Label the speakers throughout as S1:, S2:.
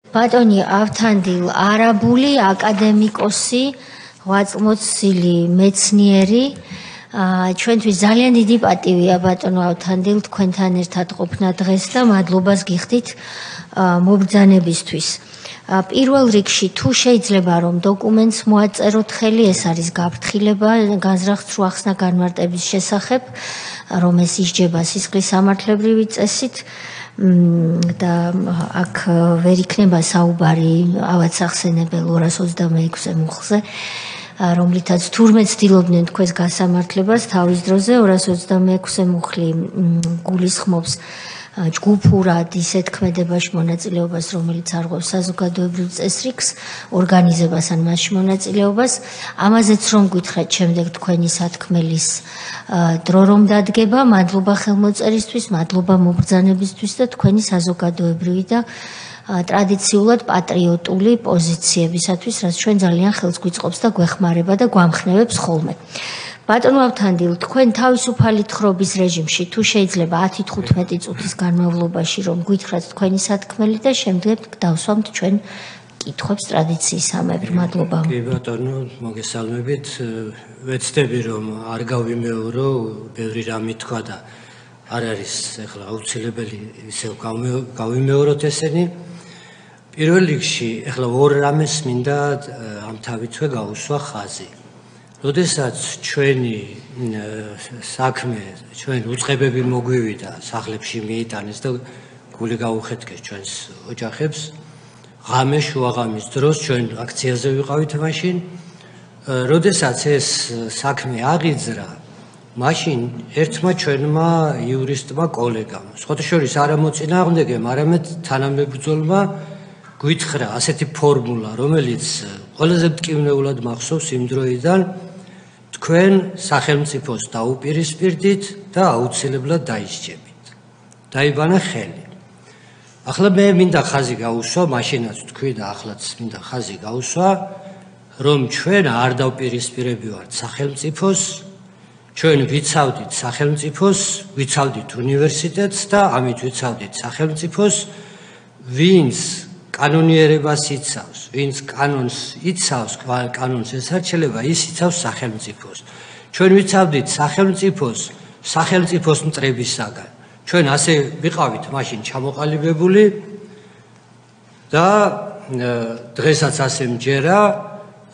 S1: ბატონი ავთანდილ არაბული აკადემიკოსი, ღვაწლმოცილი მეცნიერი, ჩვენთვის ძალიან დიდი პატივია ბატონო ავთანდილ თქვენთან ერთად ყოფნა დღეს და მადლობას გიხდით მობრძანებისთვის. პირველ რიგში თუ შეიძლება რომ დოკუმენტს მოაწეროთ ხელი, ეს არის გაფრთხილება განზრახ სრულახსნა განმარტების შესახებ, რომ ეს ისჯება სისხლის სამართლებრივი წესით და აქ ვერ იქნება საუბარი ავად სახსენებელ 226-ე მუხლზე, რომლითაც თურმე ცდილობდნენ თქვენს გასამართლებას თავის დროზე 226-ე მუხლი გულისხმობს ჯგუფურად ისეთ ქმედებაში მონაწილეობას, რომელიც არღვევს საზოგადოებრივ წესრიგს, ორგანიზებას ან მასში მონაწილეობას. ამაზეც რომ გითხრათ შემდეგ თქვენი სათქმელის დრო რომ დადგება, მადლობა ხელმოწერისთვის, მადლობა მობრძანებისთვის და თქვენი საზოგადოებრივი და ტრადიციულად პატრიოტული პოზიციებისათვის, რაც ჩვენ ძალიან ხელს გვიწყობს და გვეხმარება და გვამხნევებს ხოლმე. ბატონო ავთანდილ, თქვენ თავისუფალი თხრობის რეჟიმში თუ შეიძლება 10-15 წუთის განმავლობაში რომ გითხრათ თქვენი სათქმელი და შემდეგ დავსვამთ ჩვენ კითხვებს ტრადიციისამებრ. მადლობა.
S2: კი ბატონო, მოგესალმებით. ვეცდები რომ არ გავიმეორო, ბევრი რამე თქვა და არ არის ახლა აუცილებელი ისევ გავიმეოროთ ესენი. პირველ რიგში ახლა ორ რამეს მინდა ამ თავიცვე გაუსვა ხაზი. როდესაც ჩვენი საქმე, ჩვენ უწყებები მოგვივიდა, სახლებში მიიტანეს და გული გაუხეთქეს ჩვენს ოჯახებს, ღამე შუაღამის დროს ჩვენ აქციაზე ვიყავით მაშინ, როდესაც ეს საქმე აღიძრა, მაშინ ერთმა ჩვენმა იურისტმა კოლეგამ, სხვათაშორის არა მოწინააღმდეგემ, არამედ თანამებრძოლმა გვითხრა ასეთი ფორმულა, რომელიც ყველაზე მტკივნეულად მახსოვს იმ დროიდან, თქვენ სახელმწიფოს დაუპირისპირდით და აუცილებლად დაისჯებით. დაიბანა ხელი. ახლა მე მინდა ხაზი გაუსვა, მაშინაც თქვი და ახლაც მინდა ხაზი გაუსვა, რომ ჩვენ არ დავპირისპირები ვართ სახელმწიფოს, ჩვენ ვიცავდით სახელმწიფოს, ვიცავდით უნივერსიტეტს და ამით ვიცავდით სახელმწიფოს, ვინც კანონიერებას იცავს, ვინც კანონს იცავს, კანონს ესარჩელება, ის იცავს სახელმწიფოს. ჩვენ ვიცავდით სახელმწიფოს მტრებისაგან. ჩვენ ასე ვიყავით მაშინ ჩამოყალიბებული და დღესაც ასე მჯერა,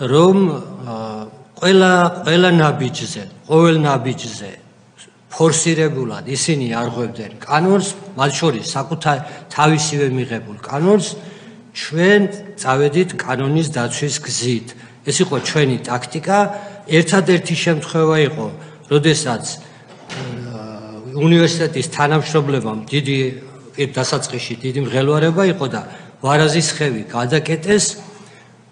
S2: რომ ყველა ნაბიჯზე, ყოველ ნაბიჯზე ფორსირებულად ისინი არღვევდნენ კანონს, მათ შორის საკუთარ თავისივე მიღებულ კანონს, ჩვენ წავედით კანონის დაცვის გზით. ეს იყო ჩვენი ტაქტიკა. ერთადერთი შემთხვევა იყო, როდესაც უნივერსიტეტის თანამშრომლებამ დიდი დასაწყისში დიდი მღელვარება იყო და ვარაზის ხევი გადაკეტეს.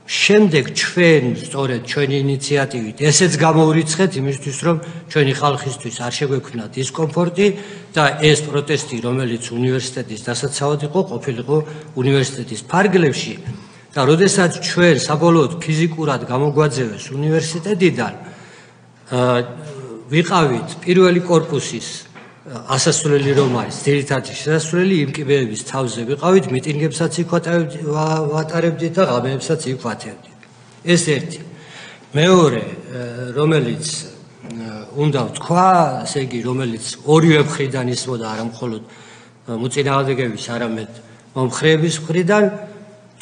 S2: შემდეგ ჩვენ სწორედ ჩვენი ინიციატივით ესეც გამოვრიცხეთ იმისთვის, რომ ჩვენი ხალხისთვის არ შეგვექმნა დისკომფორტი და ეს პროტესტი, რომელიც უნივერსიტეტის დასაცავად იყო, ყოფილიყო უნივერსიტეტის ფარგლებში და როდესაც ჩვენ საბოლოოდ ფიზიკურად გამოგვაძევეს უნივერსიტეტიდან, ვიყავით პირველი კორპუსის ასასვლელი რომ არის, ძირითადი შესასვლელი იმ კიბეების თავზე ვიყავით, მიტინგებსაც იქ ვატარებდით და ღამეებსაც იქ ვათევდით. ეს ერთი. მეორე, რომელიც უნდა ვთქვა, ესე იგი, რომელიც ორივე მხრიდან ისმოდა, არა მხოლოდ მოწინააღმდეგების, არამედ მომხრეების მხრიდან,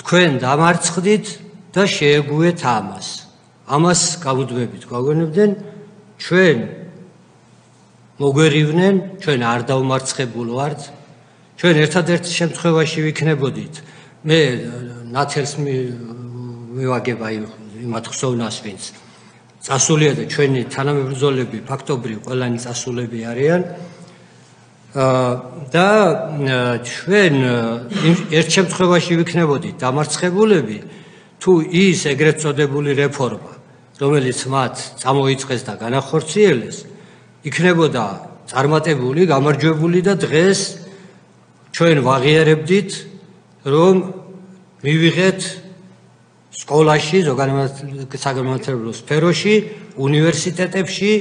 S2: თქვენ დამარცხდით და შეეგუეთ ამას. ამას გამუდმებით გვაგონებდნენ, ჩვენ მოგვერივნენ, ჩვენ არ დავმარცხებულ ვართ, ჩვენ ერთადერთ შემთხვევაში ვიქნებოდით, მე ნათელს მივაგება იმათ ხსოვნას, ვინც წასულია და ჩვენი თანამებრძოლები ფაქტობრივ ყველანი წასულები არიან და ჩვენ ერთ შემთხვევაში ვიქნებოდით დამარცხებულები, თუ ის ეგრეთ წოდებული რეფორმა, რომელიც მათ წამოიწყეს და განახორციელეს, იქნებოდა წარმატებული, გამარჯვებული და დღეს ჩვენ ვაღიარებდით, რომ მივიღეთ სკოლაში, საგანმანათლებლო სფეროში, უნივერსიტეტებში,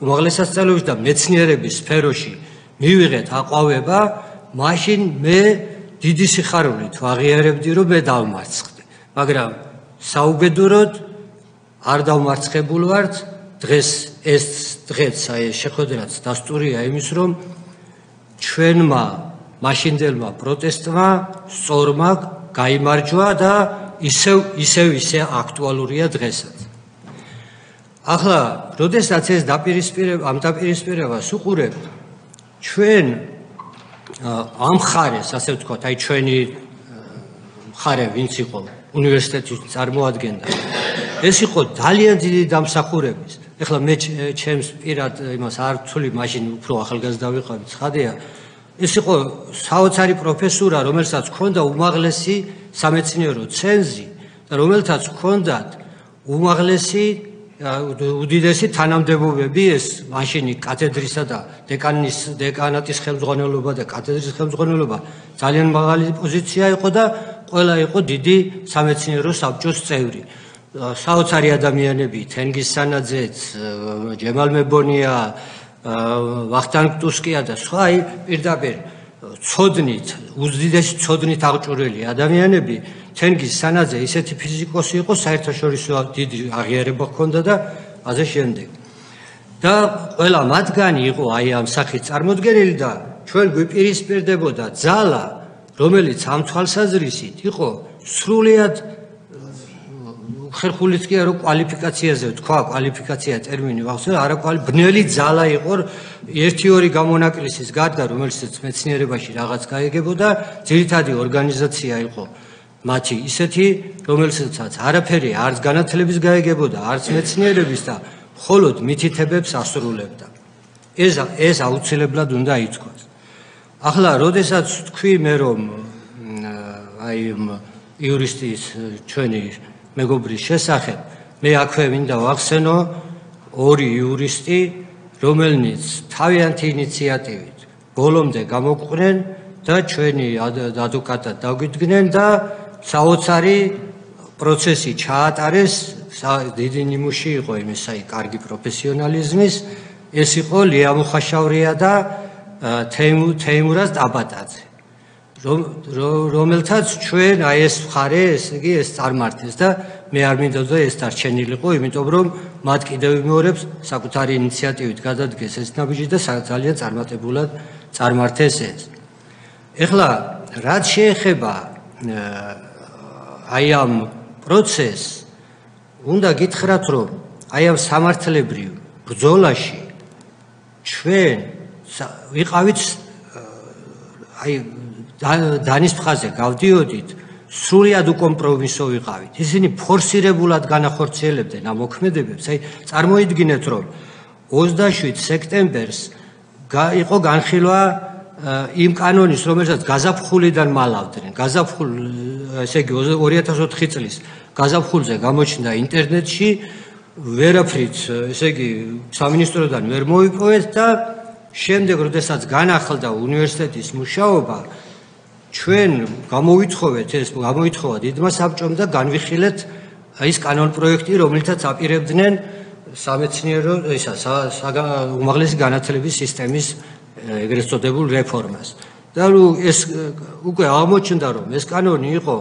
S2: უმაღლეს სასწავლებლებში და მეცნიერების სფეროში მივიღეთ აყვავება, მაშინ მე დიდი სიხარულით ვაღიარებდი, რომ მე დავმარცხდი. მაგრამ საუბედუროდ არ დავმარცხებულ ვართ. დღეს ეს დღეც შეხვედრაც დასტურია იმის, რომ ჩვენმა მაშინდელმა პროტესტმა სწორმა გაიმარჯვა და ისე აქტუალურია დღესაც. ახლა, როდესაც ეს დაპირისპირებას უყურებ, ჩვენ ამ ხარეს, ასე ვთქვათ, აი ჩვენი ხარე, ვინც იყო უნივერსიტეტის წარმოადგენდა, ეს იყო ძალიან დიდი დამსახურების. ეხლა მე ჩემს პირად იმას არ ვთვლი, მაშინ უფრო ახალგაზრდა ვიყავი, ცხადია. ეს იყო საოცარი პროფესურა, რომელსაც ჰქონდა უმაღლესი სამეცნიერო ცენზი და რომელთაც ჰქონდათ უმაღლესი უდიდესი თანამდებობები, ეს მაშინი კათედრისა და დეკანატის ხელმძღვანელობა და კათედრის ხელმძღვანელობა ძალიან მაღალი პოზიცია იყო და ყველა იყო დიდი სამეცნიერო საბჭოს წევრი. საოცარი ადამიანები, თენგიზ სანაძეც, ჯემალ მებონია, ვახტანგ ტუსკია და სხვა პირდაპირ ცოდნით, უდიდესი ცოდნით აღჭურვილი ადამიანები, თენგიზ სანაძე ისეთი ფიზიკოსი იყო, საერთაშორისო დიდი აღიარება ჰქონდა და ასე შემდეგ. და ყველა მათგანი იყო აი ამ სახით წარმოდგენილი და ჩვენ გვიპირისპირდებოდა ძალა, რომელიც ამ თვალსაზრისით იყო სრულიად ხერხულით კი არა კვალიფიკაციაზე თქვა, კვალიფიკაცია ტერმინი ვახსოვ, არა ბნელი ძალა იყო ერთი-ორი გამონაკლისის გარდა, რომელსაც მეცნიერებაში რაღაც გაიგებოდა, ძირითადი ორგანიზაცია იყო მათი ისეთი, რომელსაც არაფერი არც განათლების გაიგებოდა, არც მეცნიერების და მხოლოდ მითითებებს ასრულებდა. ეს აუცილებლად უნდა ითქვას. ახლა, როდესაც თქვი მე რომ აი იურისტის ჩვენი მეგობრის შესახებ, მე აქვე მინდა ვახსენო ორი იურისტი, რომელნიც თავიანთი ინიციატივით ბოლომდე გამოყვნენ და ჩვენი ადვოკატად დაგვიდგნენ და საოცარი პროცესი ჩაატარეს, დიდი ნიმუში იყო იმის, აი კარგი პროფესიონალიზმის, ეს იყო ლია მუხაშავრია და თეიმურაზ ტაბატაძე. რომელთაც ჩვენ აი ეს მხარე, ესე იგი ეს წარმართეს და მე არ მინდოდა ეს დარჩენილიყო, იმიტომ რომ მათ კიდევ იმეორებს საკუთარი ინიციატივით გადადგეს ეს ნაბიჯი და ძალიან წარმატებულად წარმართეს ეს. ეხლა რაც შეეხება აი ამ პროცესს, უნდა გითხრათ, რომ აი ამ სამართლებრივ ბრძოლაში ჩვენ ვიყავით აი დანის მხაზე გავდიოდით, სრულად უკომპრომისო ვიყავით. ისინი ფორსირებულად განახორციელებდნენ ამ მოქმედებებს. აი წარმოიდგინეთ, რომ 27 სექტემბერს იყო განხილვა იმ კანონის, რომელსაც გაზაფხულიდან მალავდნენ. გაზაფხულ, ესე იგი 2004 წლის გაზაფხულზე გამოჩნდა ინტერნეტში, ვერაფრით, ესე იგი სამინისტროდან ვერ მოიპოვეთ და შემდეგ, როდესაც განახლდა უნივერსიტეტის მუშაობა, ჩვენ გამოვითხოვა დიდმა საბჭომ და განვიხილეთ ის კანონპროექტი, რომელთაც აპირებდნენ სამეცნიერო უმაღლესი განათლების სისტემის ეგრეთ წოდებულ რეფორმას. და ეს უკვე აღმოჩნდა, რომ ეს კანონი იყო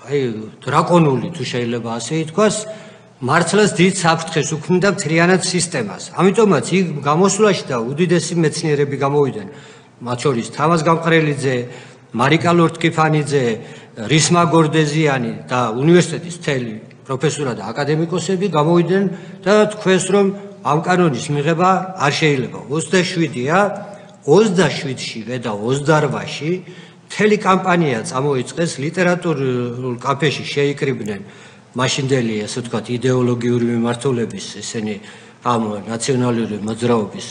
S2: აი დრაკონული, თუ შეიძლება ასე ითქვას, მართლაც დიდ საფრთხეს უქმნიდა მთლიანად სისტემას. ამიტომაც იქ გამოსვლაში და უდიდესი მეცნიერები გამოვიდნენ, მათ შორის თამაზ გამყრელიძე, მარიკა ლორთქიფანიძე, რისმა გორდეზიანი და უნივერსიტეტის მთელი პროფესორა და აკადემიკოსები გამოვიდნენ და თქვეს, რომ ამ კანონის მიღება არ შეიძლება. 27-ია, 27-შივე და 28-ში მთელი კამპანია წამოიწყეს, ლიტერატურულ კაფეში შეიკრიბნენ მაშინდელი, ასე ვთქვათ, იდეოლოგიური მიმართულების ესენი ამ ნაციონალური მოძრაობის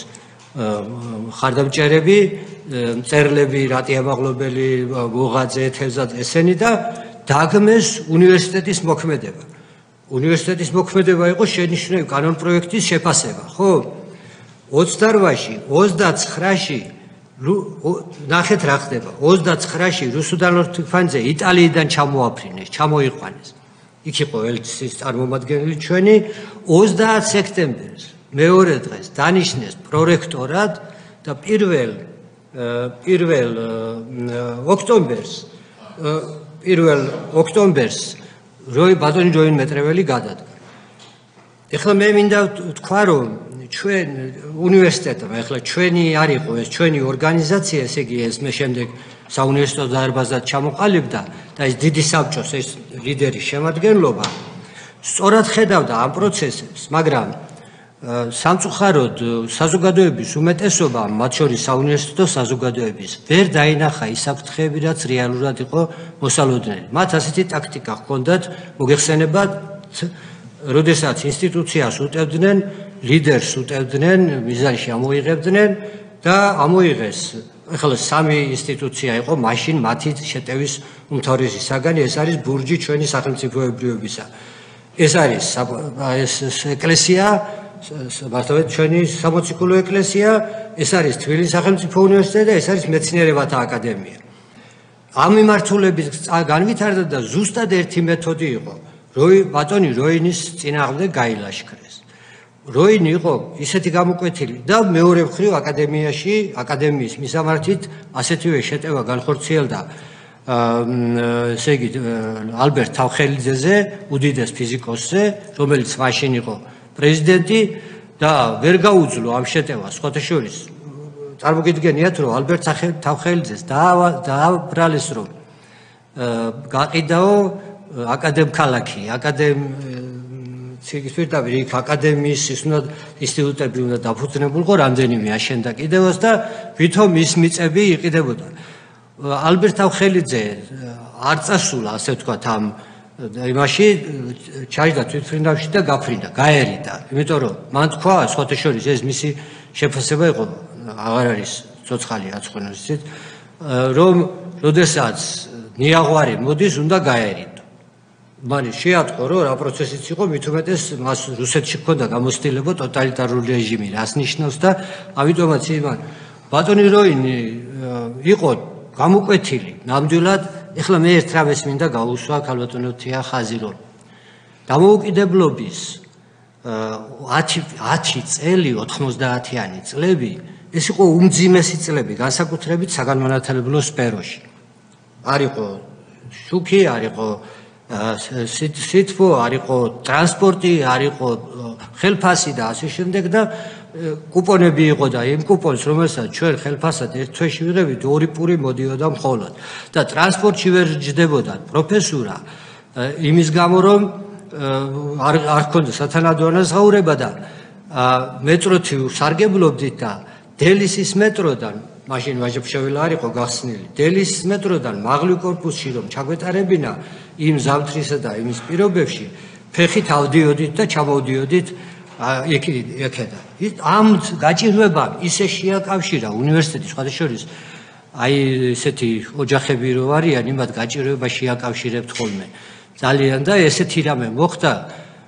S2: ხარდამჭერები, მწერლები, რატია მაღლობელი, გოღაძე, თევზაძე ესენი და დაგმეს უნივერსიტეტის მოქმედება. უნივერსიტეტის მოქმედება იყო შენიშვნები კანონპროექტის შეფასება, ხო? 28-ში, 29-ში ნახეთ რა ხდება. 29-ში რუსუდან ლორთქიფანიძე იტალიიდან ჩამოაფრინეს, ჩამოიყვანეს. იქ იყო ელჩის წარმომადგენელი ჩვენი 30 სექტემბერს მეორე დღეს დანიშნეს პრორექტორად და პირველ პირველ ოქტომბერს ბატონი როინ მეტრეველი გადადგა. ეხლა მე მინდა თქვა, რომ ჩვენ უნივერსიტეტმა, ეხლა ჩვენი არ იყო ეს ჩვენი ორგანიზაცია, ესე იგი ეს მე შემდეგ საუნივერსიტეტო დარბაზად ჩამოყალიბდა და ეს დიდი საბჭოს ეს ლიდერის შემადგენლობა სწორად ხედავდა ამ პროცესებს, მაგრამ სამწუხაროდ საზოგადოების უმეტესობა, მათ შორის საუნივერსიტეტო საზოგადოების, ვერ დაინახა ის საფრთხეები, რაც რეალურად იყო მოსალოდნელი. მათ ასეთი ტაქტიკა ჰქონდათ, მოგეხსენებათ, როდესაც ინსტიტუციას უტევდნენ, ლიდერს უტევდნენ, მიზანში ამოიღებდნენ და ამოიღეს. ახლა სამი ინსტიტუცია იყო მაშინ მათი შეტევის უმთავრესი საგანი, ეს არის ბურჯი ჩვენი სახელმწიფოებრიობისა. ეს არის ეკლესია, მართლაც ჩვენი სამოციქულო ეკლესია, ეს არის თბილისის სახელმწიფო უნივერსიტეტი და ეს არის მეცნიერებათა აკადემია. ამ მიმართულებით განვითარდა და ზუსტად ერთი მეთოდი იყო, ბატონი როინის წინააღმდეგ გაილაშქრეს. როინი იყო ისეთი გამოკვეთილი და მეორე მხრივ აკადემიის მისამართით ასეთივე შეტევა განხორციელდა ესე იგი ალბერტ თავხელიძეზე, უდიდეს ფიზიკოსზე, რომელიც მაშინ იყო პრეზიდენტი და ვერ გაუძლო ამ შეტევას. სხვათა შორის წარმოგიდგენიათ, რომ ალბერტ თავხელიძეს დააბრალეს, რომ გაყიდაო აკადემქალაქი, აკადემიის ინსტიტუტები უნდა დაფუძნებულიყო, რამდენიმე აშენდა კიდევაც და ვითომ ის მიწები იყიდებოდა. ალბერტ თავხელიძე არ წასულა, ასე ვთქვათ, ამ იმაში ჩაჯდა თვითმფრინავში და გაფრინდა, გაერიდა. იმიტომ რომ მან თქვა, სხვათა შორის ეს მისი შეფასება იყო, აღარ არის ცოცხალი აწყვინოს ისეთ, რომ როდესაც ნიაღვარი მოდის, უნდა გაერიდო. მან შეატყო, რომ რა პროცესიც იყო, მით უმეტეს მას რუსეთში ჰქონდა გამოცდილება ტოტალიტარული რეჟიმი, რას ნიშნავს და ამიტომაც იმან ბატონი როინი იყო გამოკვეთილი, ნამდვილად. ეხლა მე ერთ რამეს მინდა გავუსვა ქალბატონო თია ხაზი, რომ დამოუკიდებლობის 10 წელი, 90-იანი წლები, ეს იყო უმძიმესი წლები, განსაკუთრებით საგანმანათლებლო სფეროში. არ იყო შუქი, არ იყო სითბო, არ იყო ტრანსპორტი, არ იყო ხელფასი და ასე შემდეგ და კუპონები იყო და იმ კუპონს, რომელსაც ჩვენ ხელფასად ერთ თვეში ვიღებით, 2 პური მოდიოდა მხოლოდ და ტრანსპორტში ვერ ჯდებოდა პროფესურა, იმის გამო რომ არ ჰქონდა სათანადო ანაზღაურება და მეტროთი ვსარგებლობდით და დელისის მეტროდან, მაშინ ვაჟა-ფშაველა არ იყო გახსნილი, დელისის მეტროდან მაღლივ კორპუსში რომ ჩაგვეტარებინა იმ ზამთრისა და იმის პირობებში, ფეხით ავდიოდით და ჩამოვდიოდით იქედა. ამ გაჭირვებამ ისე შეაკავშირა უნივერსიტეტის, სხვათა შორის აი ესეთი ოჯახები რო არიან, იმათ გაჭირვება შეაკავშირებთ ხოლმე. ძალიან და ესეთი რამე მოხდა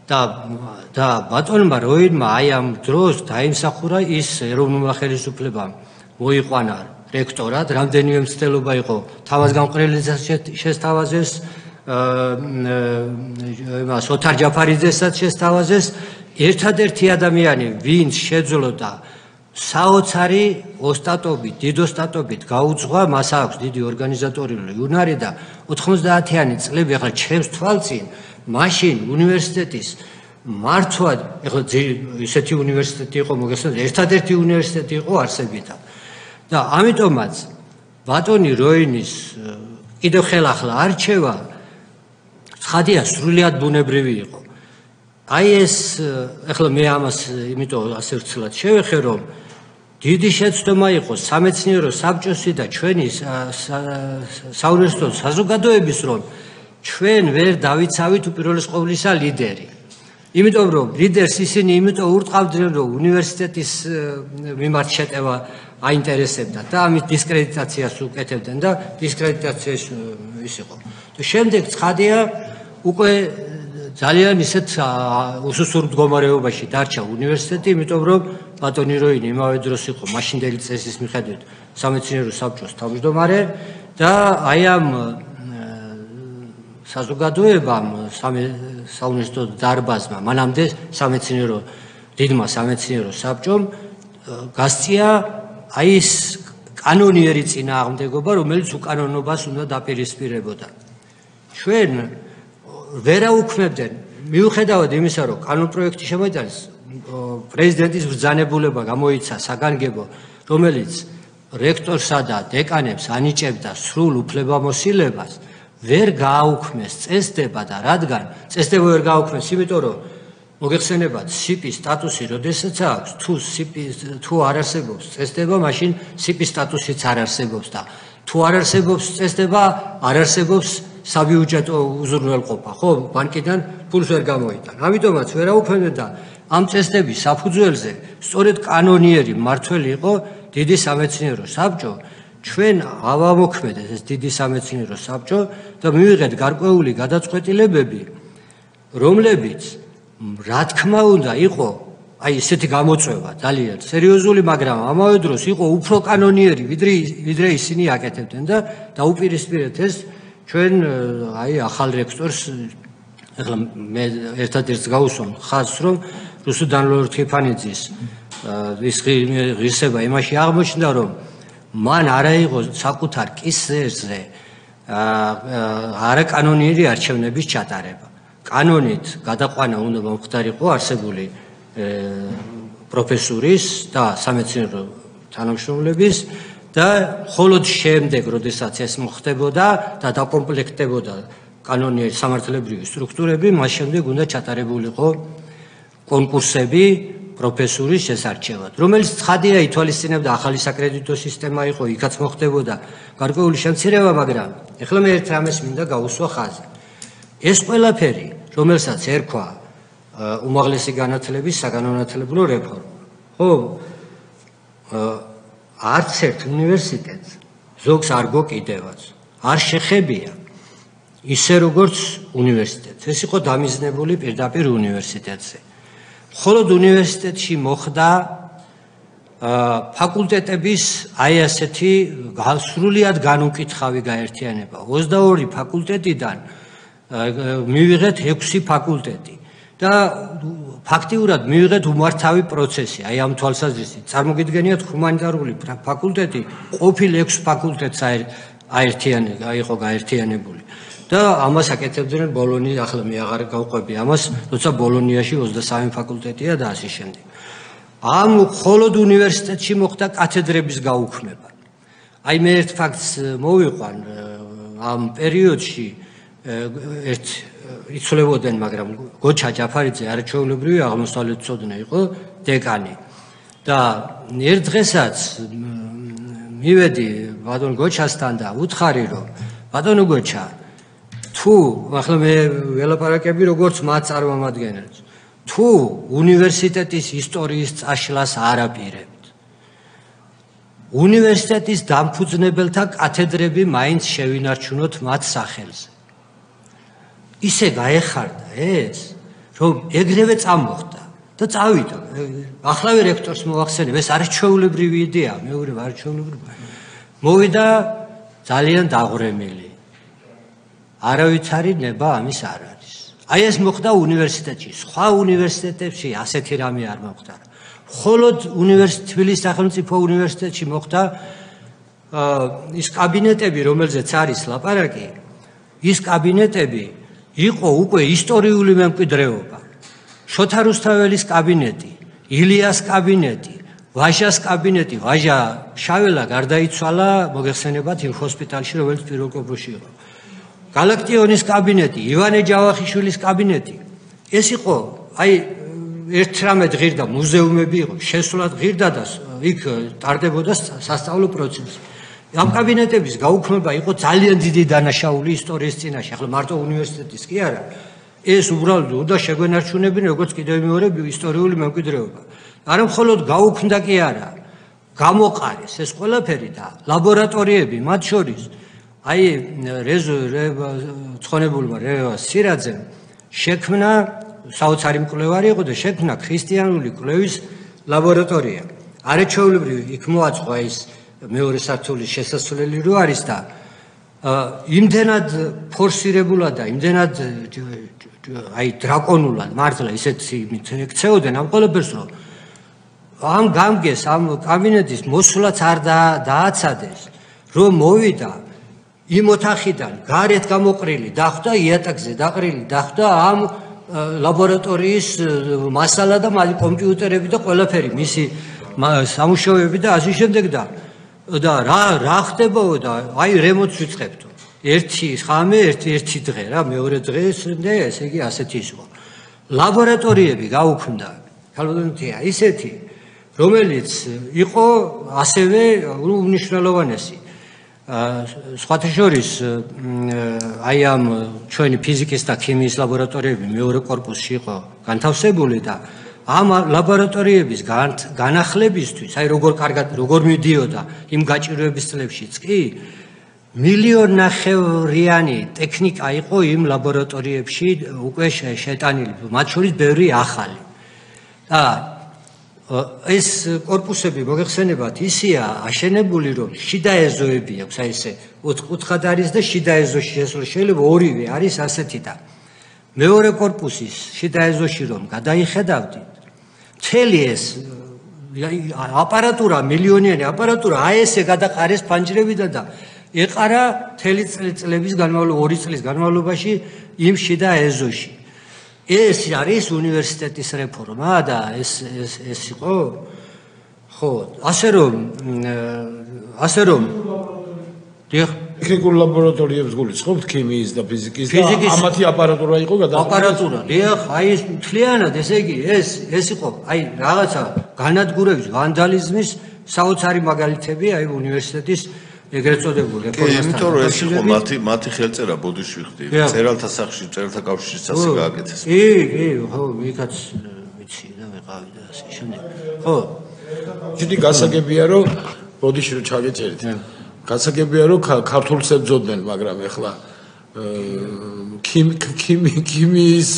S2: და ბატონმა როინმა აი ამ დროს დაიმსახურა ის ეროვნულმა ხელისუფლებამ მოიყვანა რექტორად, რამდენიმე მცდელობა იყო, თავაზგამყრელიძესაც შესთავაზეს, ოთარ ჯაფარიძესაც შესთავაზეს. ერთადერთი ადამიანი, ვინც შეძლოდა საოცარი ოსტატობით, დიდ ოსტატობით გაუძღვა, მას აქვს დიდი ორგანიზატორული უნარი და 90-იანი წლები, ახლა ჩემს თვალწინ, მაშინ უნივერსიტეტის მართვა, ახლა ისეთი უნივერსიტეტი იყო, მოგესალმებით, ერთადერთი უნივერსიტეტი იყო არსებითად. და ამიტომაც ბატონი როინის კიდევ ხელახლა არჩევა ცხადია სრულიად ბუნებრივი იყო. აი ეს ახლა მე ამას იმიტომ ასე ვცლად შევეხე, რომ დიდი შეცდომა იყო სამეცნიერო საბჭოსი და ჩვენი საუნივერსიტეტო საზოგადოების, რომ ჩვენ ვერ დავიცავით უპირველეს ყოვლისა ლიდერი. იმიტომ რომ ლიდერს ისინი იმიტომ ურტყავდნენ, რომ უნივერსიტეტის მიმართ შეტევა აინტერესებდა და ამის დისკრედიტაციას უკეთებდნენ და დისკრედიტაციის ის იყო. და შემდეგ ცხადია უკვე ძალიან ისეთ უსუსურ მდგომარეობაში დარჩა უნივერსიტეტი, იმიტომ რომ ბატონი როინი იმავე დროს იყო მაშინდელი წესის მიხედვით სამეცნიერო საბჭოს თავმჯდომარე და აი ამ საზოგადოებამ საუნივერსიტეტო დარბაზმა, მანამდე დიდმა სამეცნიერო საბჭომ გასწია აი ეს კანონიერი წინააღმდეგობა, რომელიც უკანონობას უნდა დაპირისპირებოდა. ჩვენ ვერაუქმებდნენ, მიუხედავად იმისა, რომ კანონპროექტი შემოიტანეს, პრეზიდენტის ბრძანებულება გამოიცა საგანგებო, რომელიც რექტორსა და დეკანებს ანიჭებდა სრულ უფლებამოსილებას, ვერ გააუქმეს წესდება და რადგან წესდება ვერ გააუქმეს, იმიტომ რომ მოგეხსენებათ სიპის სტატუსი როდესაც აქვს, თუ არ არსებობს წესდება, მაშინ სიპის სტატუსიც არ არსებობს და თუ არ არსებობს წესდება, არ არსებობს საბიუჯეტო უზრუნველყოფა, ხო, ბანკიდან ფულს ვერ გამოიტან. ამიტომაც ვერაუქმებდნენ და ამ წესდების საფუძველზე სწორედ კანონიერი მმართველი იყო დიდი სამეცნიერო საბჭო. ჩვენ ავამოქმედეთ ეს დიდი სამეცნიერო საბჭო და მივიღეთ გარკვეული გადაწყვეტილებები, რომლებიც რა თქმა უნდა იყო აი ესეთი გამოწვევა ძალიან სერიოზული, მაგრამ ამავე დროს იყო უფრო კანონიერი, ვიდრე ისინი აკეთებდნენ და დაუპირისპირეთ ეს ჩვენ აი ახალ რექტორს ახლა მე ერთადერთს გავუსვამ ხაზს, რომ რუსუდან ლორთქიფანიძის ის ღირსება იმაში აღმოჩნდა, რომ მან არა იყო საკუთარ კისერზე არაკანონიერი არჩევნების ჩატარება. კანონით გადაყვანა უნდა მომხდარიყო არსებული პროფესურის და სამეცნიერო თანამშრომლების და მხოლოდ შემდეგ, როდესაც ეს მოხდებოდა და დაკომპლექტდებოდა კანონიერი სამართლებრივი სტრუქტურები, მას შემდეგ უნდა ჩატარებულიყო კონკურსები პროფესურის შესარჩევად, რომელიც ცხადია ითვალისწინებდა ახალი საკრედიტო სისტემა იყო, იქაც მოხდებოდა გარკვეული შემცირება, მაგრამ ეხლა მე ერთ რამეს მინდა გავუსვა ხაზი. ეს ყველაფერი, რომელსაც ერქვა უმაღლესი განათლების საგანმანათლებლო რეფორმა, ხო, არც ერთ უნივერსიტეტს, ზოგს არ გოკიდევაც, არ შეხებია ისე როგორც უნივერსიტეტს. ეს იყო დამიზნებული პირდაპირ უნივერსიტეტზე. მხოლოდ უნივერსიტეტში მოხდა ფაკულტეტების აი ასეთი სრულიად განუკითხავი გაერთიანება. 22 ფაკულტეტიდან მივიღეთ 6 ფაკულტეტი და ფაქტიურად მივიღეთ უმართავი პროცესი. აი ამ თვალსაზრისით წარმოგიდგენიათ ჰუმანიტარული ფაკულტეტი ყოფილ 6 ფაკულტეტს იყო გაერთიანებული. და ამას აკეთებდნენ ბოლონიის, ახლა მე აღარ გავყვები ამას, როცა ბოლონიაში 23 ფაკულტეტია და ასე შემდეგ. ამ მხოლოდ უნივერსიტეტში მოხდა კათედრების გაუქმება. აი მე ერთ ფაქტს მოვიყვან ამ პერიოდში ერთ იცვლებოდნენ, მაგრამ გოჩა ჯაფარიძე არაჩვეულებრივი აღმოსავლეთმცოდნე იყო დეკანი. და ერთ დღესაც მივედი ბატონ გოჩასთან და უთხარი, რომ ბატონო გოჩა, თუ ახლა მე ველაპარაკები როგორც მათ წარმომადგენელს, თუ უნივერსიტეტის ისტორიის წაშლას არ აპირებთ, უნივერსიტეტის დამფუძნებელთა კათედრები მაინც შევინარჩუნოთ მათ სახელზე. ისე გაეხარდა ეს, რომ ეგრევე წამოხდა და წავიდა. ახლავე რექტორს მოახსენებ, ეს არაჩვეულებრივი იდეა, მეურვება არაჩვეულებრივი. მოვიდა ძალიან დაღვრემელი. არავითარი ნება ამის არ არის. აი ეს მოხდა უნივერსიტეტში, სხვა უნივერსიტეტებში ასეთი რამე არ მოხდა. მხოლოდ თბილისის სახელმწიფო უნივერსიტეტში მოხდა ის კაბინეტები, რომელზეც არის ლაპარაკი, ის კაბინეტები იყო უკვე ისტორიული მემკვიდრეობა. შოთა რუსთაველის კაბინეტი, ილიას კაბინეტი, ვაჟას კაბინეტი, ვაჟა შაველა გარდაიცვალა, მოგეხსენებათ იმ ჰოსპიტალში, რომელიც პირველ კობროში იყო. გალაქტიონის კაბინეტი, ივანე ჯავახიშვილის კაბინეტი. ეს იყო, აი, ერთ რამედ ღირდა, მუზეუმები იყო, შესვლად ღირდა და იქ ტარდებოდა სასწავლო პროცესი. ამ კაბინეტების გაუქმება იყო ძალიან დიდი დანაშაული ისტორიის წინაშე. ახლა მარტო უნივერსიტეტის კი არა, ეს უბრალოდ უნდა შეგვენარჩუნებინა როგორც კიდევ მეორე ისტორიული მემკვიდრეობა. არა მხოლოდ გაუქმდა კი არა, გამოყარეს ეს ყველაფერი და ლაბორატორიები მათ შორის აი ცხონებულმა რევას სირაძემ შექმნა, საოცარი მკვლევარი იყო და შექმნა ქრისტიანული კვლევის ლაბორატორია. არაჩვეულებრივი იქ მოაწყო ის მეორე სართულის შესასვლელი რო არის და იმდენად ფორსირებულად და იმდენად აი დრაკონულად მართლა ისეთ ექცეოდნენ ამ ყველაფერს, რომ ამ გამგეს ამ კაბინეტის მოსვლაც არ დააცადეს, რომ მოვიდა იმ ოთახიდან გარეთ გამოყრილი, დახვდა იატაკზე დაყრილი, დახვდა ამ ლაბორატორიის მასალა და კომპიუტერები და ყველაფერი, მისი სამუშაოები და ასე შემდეგ და რა ხდებოდა, აი რემონტს ვიწყებდო. ერთი ხამე, ერთი დღე რა, მეორე დღეს და ესე იგი ასეთი იყო. ლაბორატორიები გაუქმდა. ქალბატონია ისეთი, რომელიც იყო ასევე უნიშნელოვანესი. სხვათა შორის აი ამ ჩვენი ფიზიკის და ქიმიის ლაბორატორიები მეორე კორპუსში იყო განთავსებული და ამ ლაბორატორიების განახლებისთვის, აი როგორ მიდიოდა იმ გაჭირვების წლებშიც კი 1,5 მილიონი ტექნიკა იყო იმ ლაბორატორიებში უკვე შეტანილი, მათ შორის ბევრი ახალი. და ეს კორპუსები მოგეხსენებათ ისია აშენებული, რომ შიდა ეზოები აქვს, აი ესე 4 კუთხად არის და შიდა ეზოში შეიძლება ორივე არის ასეთი და მეორე კორპუსის შიდა ეზოში რომ გადაიხედავდით, მთელი ეს აპარატურა, მილიონიანი აპარატურა აი ესე გადაყარეს ფანჯრებიდან და ეყარა მთელი წლების განმავლობაში, 2 წლის განმავლობაში იმ შიდა ეზოში. ეს არის უნივერსიტეტის რეფორმა და ეს იყო ხო ასე რომ ტექნიკურ ლაბორატორიებს გულისხმობთ ქიმიის და ფიზიკის და ამათი აპარატურა იყო აპარატურა დიახ აი ეს მთლიანად ესე იგი ეს იყო აი რაღაცა განადგურების ვანდალიზმის საოცარი მაგალითები აი უნივერსიტეტის ეგრეთ წოდებული რეფორმასთან.
S3: იმიტომ რომ ეს იყო მათი ხელწერა ბოდიშვიხდი, წერალთა სახლში, წერალთა კავშირშიც ასე გააკეთეს.
S2: კი, ხო, იქაც ვიცი და ვიყავი და ასე შემდეგ. ხო.
S4: ჯიდი გასაგებია რომ ბოდიშვი ჩაგეწერით. გასაგებია რომ ქართულს ებრძოდნენ, მაგრამ ეხლა ქიმიის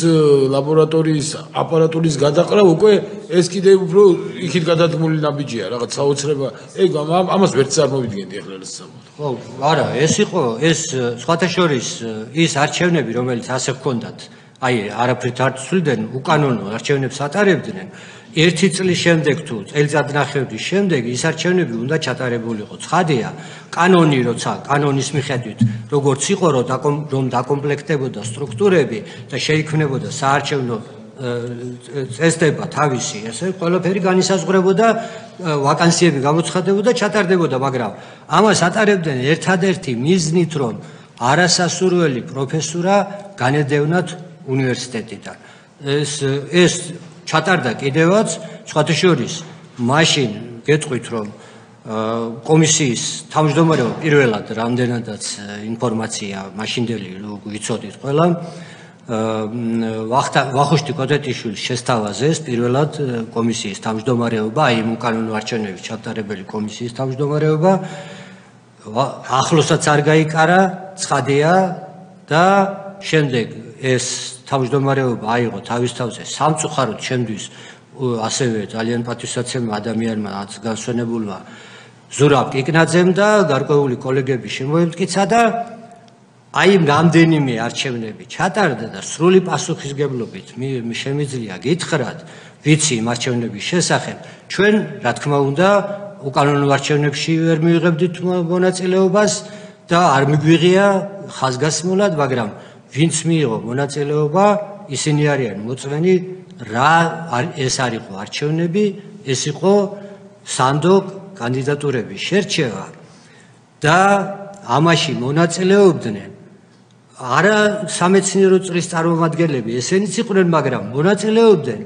S4: ლაბორატორიის აპარატურის გადაყრა უკვე ეს კიდე უფრო იქით გადადგმული ნაბიჯია, რაღაც საოცრება. ეგ ამას ვერც არ მოვიდგენდი ახლა რასამოთ.
S2: ხო, არა, ეს იყო ეს სხვათა შორის ის არჩევნები, რომელიც ასე ჰქონდათ, აი არაფრით არ ცვლიდნენ, უკანონო არჩევნებს ატარებდნენ. 1 წლის შემდეგ თუ წელიწადნახევრის შემდეგ ის არჩევნები უნდა ჩატარებულიყო. ცხადია, კანონის მიხედვით, როგორც იყო რომ დაკომპლექტებოდა სტრუქტურები და შეიქმნებოდა საარჩევნო წესდება თავისი, ესე ყველაფერი განისაზღვრებოდა, ვაკანსიები გამოცხადდებოდა, ჩატარდებოდა, მაგრამ ამას ატარებდნენ ერთადერთი მიზნით, რომ არასასურველი პროფესურა განედევნათ უნივერსიტეტიდან. ეს ჩატარდა კიდევაც, სხვათა შორის, მაშინ გეტყვით, რომ კომისიის თავმჯდომარეობა პირველად რამდენადაც ინფორმაცია მაშინდელი ვიცოდით ყველა ვახუშტი კოტეტიშვილის შესთავაზეს პირველად კომისიის თავმჯდომარეობა, აი იმ უკანონო არჩევნების ჩატარებელი კომისიის თავმჯდომარეობა ახლოსაც არ გაიკარა, ცხადია და შემდეგ ეს თავმჯდომარეობა აიღო თავის თავზე სამწუხაროდ ჩემთვის ასევე ძალიან პატივსაცემი ადამიანმა განსვენებულმა ზურაბ კიკნაძემ და გარკვეული კოლეგები შემოემტკიცა და აი რამდენიმე არჩევნები ჩატარდა და სრული პასუხისგებლობით შემიძლია გითხრათ, ვიცი იმ არჩევნების შესახებ, ჩვენ რა თქმა უნდა უკანონო არჩევნებში ვერ მივიღებდით მონაწილეობას და არ მიგვიღია ხაზგასმულად, მაგრამ ვინც მიიღო მონაწილეობა, ისინი არიან მოწვენი, რა ეს არ იყო არჩევნები, ეს იყო სანდო კანდიდატურების შერჩევა და ამაში მონაწილეობდნენ არა სამეცნიერო წრის წარმომადგენლები, ესენიც იყვნენ, მაგრამ მონაწილეობდნენ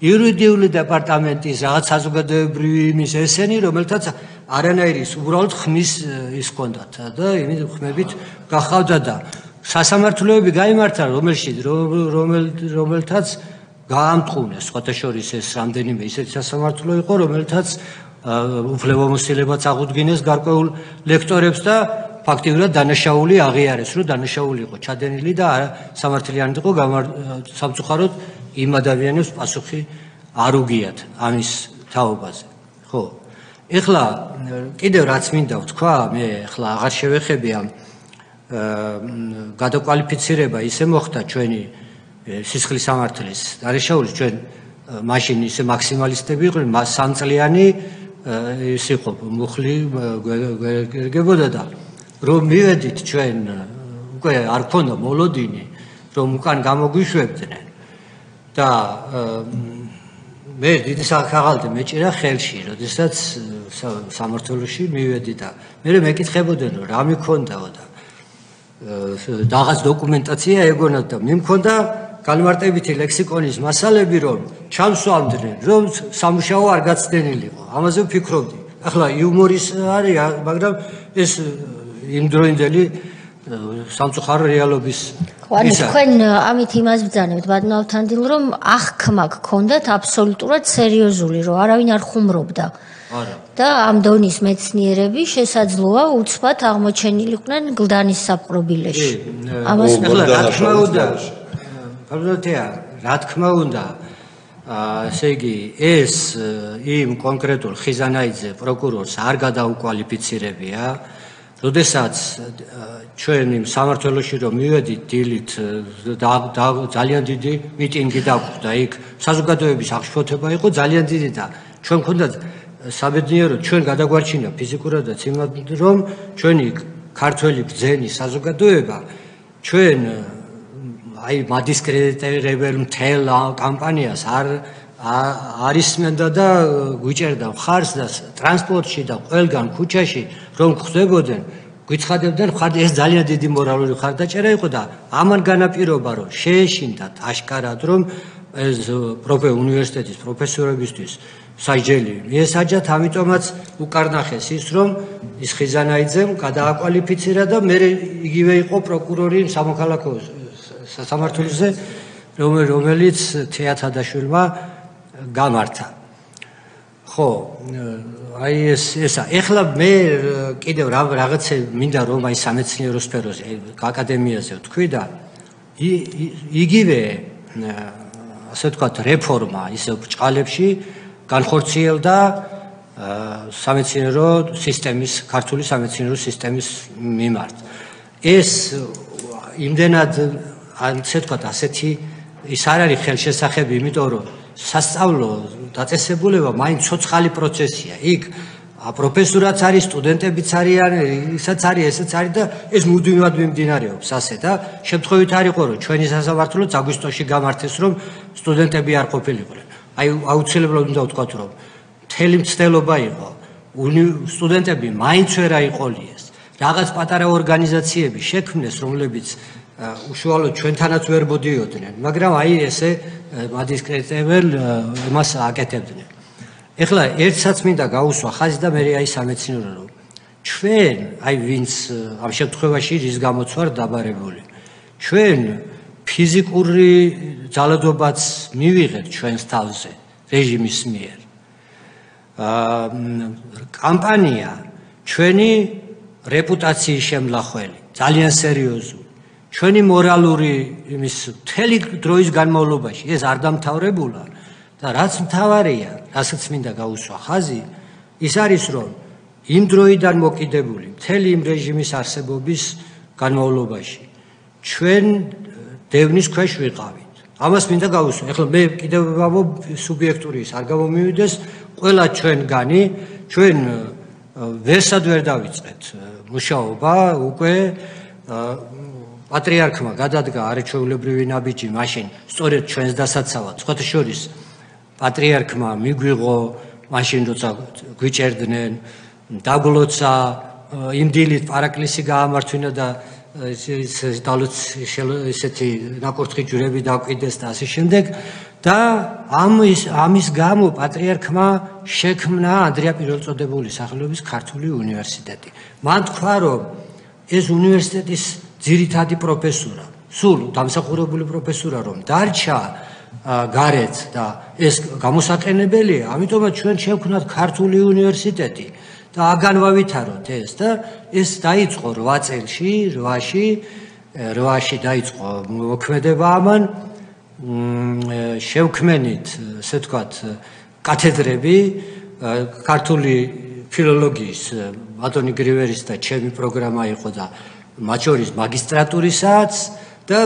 S2: იურიდიული დეპარტამენტის რაღაც საზოგადოებრივი იმის ესენი, რომელთაც არანაირი უბრალოდ ხმის ის ჰქონდათ და იმით ხმებით გახავდა და სასამართლოები გაიმართა, რომელთაც გაამტყუნეს, სხვათა შორის ეს რამდენიმე ისეთი სასამართლო იყო, რომელთაც უფლებამოსილებაც აღუდგინეს გარკვეულ ლექტორებს და ფაქტიურად დანაშაული აღიარეს, რომ დანაშაული იყო ჩადენილი და სამართლიანი იყო სამწუხაროდ იმ ადამიანებს პასუხი არ უგიათ ამის თაობაზე. ხო. ეხლა კიდევ რაც მინდა ვთქვა, მე ეხლა აღარ შევეხები ამ გადაკვალიფიცირება ისე მოხდა ჩვენი სისხლის სამართლის დანაშაულის ჩვენ მაშინ ისე მაქსიმალისტები იყვნენ, მას სამწლიანი ის იყო მუხლი გვერგებოდა და რომ მივედით ჩვენ უკვე არ ქონდა მოლოდინი რომ უკან გამოგვიშვებდნენ და მე დიდი სახალხო მეჭირა ხელში, როდესაც სამართლოში მივედი და მე მეკითხებოდნენ რომ რა მიქონდაო და რაღაც დოკუმენტაცია ეგონათ და მიმქონდა განმარტებითი ლექსიკონის მასალები რომ ჩამსვამდნენ რომ სამუშაო არ გაცდენილიყო. ამაზე ვფიქრობდი. ახლა იუმორის არის, მაგრამ ეს იმდროინდელი სამწუხარო რეალობის
S1: ანუ თქვენ ამით იმას ბრძანებთ ბატონო ავთანდილ რომ აღქმა გქონდათ აბსოლუტურად სერიოზული რომ არავინ არ ხუმრობდა.
S2: არა.
S1: და ამ დონის მეცნიერები შესაძლოა უცბად აღმოჩენილიყვნენ გლდანის საპყრობილეში.
S2: ამას ახლა რა თქმა უნდა რა თქმა უნდა ესე იგი ეს იმ კონკრეტულ ხიზანაიძე პროკურორს არ გადაუკვალიფიცირებია, როდესაც ჩვენ იმ სამართლოში რომ მივედით დილით ძალიან დიდი მიტინგი დაგვხდა იქ საზოგადოების აღშფოთება იყო ძალიან დიდი და ჩვენ გქონდა საბედნიეროდ ჩვენ გადაგვარჩინა ფიზიკურადაც იმად რომ ჩვენი ქართველი ბრძენი საზოგადოება ჩვენ აი მადისკრედიტებელ მთელ კამპანიას არ ისმენდა და გვიჭერდა მხარს და ტრანსპორტში და ყველგან ქუჩაში რომ ხვდებოდნენ გვიცხადებდნენ ხარ ეს ძალიან დიდი მორალური ხარდაჭერა იყო და ამან განაპირობა რომ შეეშინდათ აშკარად რომ ეს უნივერსიტეტის პროფესორებისთვის საჯელი მიესაჯათ, ამიტომაც უკარნახეს ის რომ ის ხიზანაიძემ გადააკვალიფიცირა და მე იგივე იყო პროკურორი სამოქალაქო სამართლზე რომელიც თეათადაშვილმა გამართა. ხო, აი ესა. ეხლა მე კიდევ რაღაცა მინდა რომ აი სამეცნიერო სფეროზე, აკადემიაზე ვთქვი და იგივე ასე ვთქვათ რეფორმა ისე ბრჭყალებში განხორციელდა სამეცნიერო სისტემის, ქართული სამეცნიერო სისტემის მიმართ. ეს იმდენად ასე ვთქვათ ასეთი ის არ არის ხელშესახები, იმიტომ რომ სასწავლო დაწესებულება მაინც ცოცხალი პროცესია. იქ პროფესორაც არის, სტუდენტებიც არიან, ისაც არის, ესეც არის და ეს მუდმივად მიმდინარეობს ასე და შემთხვევით არ იყო რომ ჩვენი სასამართლოც აგვისტოში გამართეს რომ სტუდენტები არ ყოფილიყვნენ. აი აუცილებლად უნდა ვთქვათ რომ მთელი მცდელობა იყო სტუდენტები მაინც ვერ აიყოლიეს. რაღაც პატარა ორგანიზაციები შექმნეს, რომლებიც უშუალოდ ჩვენთანაც ვერ მოდიოდნენ, მაგრამ აი ესე მადისკრეტებელ იმას აკეთებდნენ. ეხლა ერთსაც მინდა გაუსვა ხაზი და მე აი სამეცნიერო რომ ჩვენ აი ვინც ამ შემთხვევაში რის გამოც ვარ დაბარებული. ჩვენ ფიზიკური ძალადობაც მივიღეთ ჩვენს თავზე რეჟიმის მიერ. კამპანია ჩვენი რეპუტაციის შემლახველი, ძალიან სერიოზული. ჩვენი მორალური იმის მთელი დროის განმავლობაში ეს არ დამთავრებულა და რაც მთავარია, რასაც მინდა გაუსვა ხაზი, ის არის რომ იმ დროიდან მოკიდებული მთელი იმ რეჟიმის არსებობის განმავლობაში ჩვენ დევნის ქვეშ ვიყავით. ამას მინდა გავუსვა. ეხლა მე კიდევ სუბიექტური ის არ გამომივიდეს, ყველა ჩვენგანი ჩვენ ვერსად ვერ დავიწყეთ მუშაობა, უკვე პატრიარქმა გადადგა არაჩვეულებრივი ნაბიჯი მაშინ სწორედ ჩვენს დასაცავად. სხვათა შორის პატრიარქმა მიგვიღო მაშინ როცა გვიჭერდნენ, დაგლოცა, იმ დილით პარაკლისი გაამართვინა და ესეთი ნაკურთხი ჯვრები დაკვიდეს და ასე შემდეგ და ამის გამო პატრიარქმა შექმნა ანდრია პირველწოდებული სახელობის ქართული უნივერსიტეტი. მან თქვა რომ ეს უნივერსიტეტის ძირითადი პროფესორა, სულ დამსახურებული პროფესორა რომ დარჩა გარეთ და ეს გამოსაყენებელია, ამიტომაც ჩვენ შევქმნათ ქართული უნივერსიტეტი და აგან ვავითაროთ ეს და ეს დაიწყო 8 წელში, 8-ში დაიწყო მოქმედება ამან. შევქმენით, ასე ვთქვათ, კათედრები ქართული ფილოლოგიის ბატონი გრივერის და ჩემი პროგრამა იყო და მათ შორის მაგისტრატურისაც და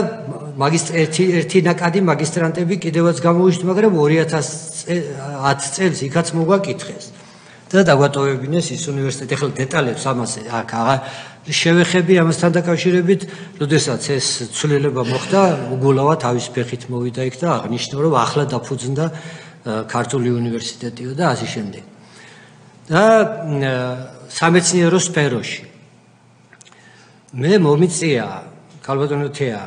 S2: ერთი ნაკადი მაგისტრანტები კიდევაც გამოვიშთ, მაგრამ 2010 წელს იქაც მოგვაკითხეს. და დაგვატოვებინეს ის უნივერსიტეტი, ახლა დეტალებს ამას აქ აღარ შევეხები ამასთან დაკავშირებით, როდესაც ეს ცვლილება მოხდა, უგულავად თავის ფეხით მოვიდა იქ და აღნიშნა, რომ ახლა დაფუძნდა ქართული უნივერსიტეტიო და ასე შემდეგ. და სამეცნიერო სფეროში მე მომიწია ქალბატონო თეა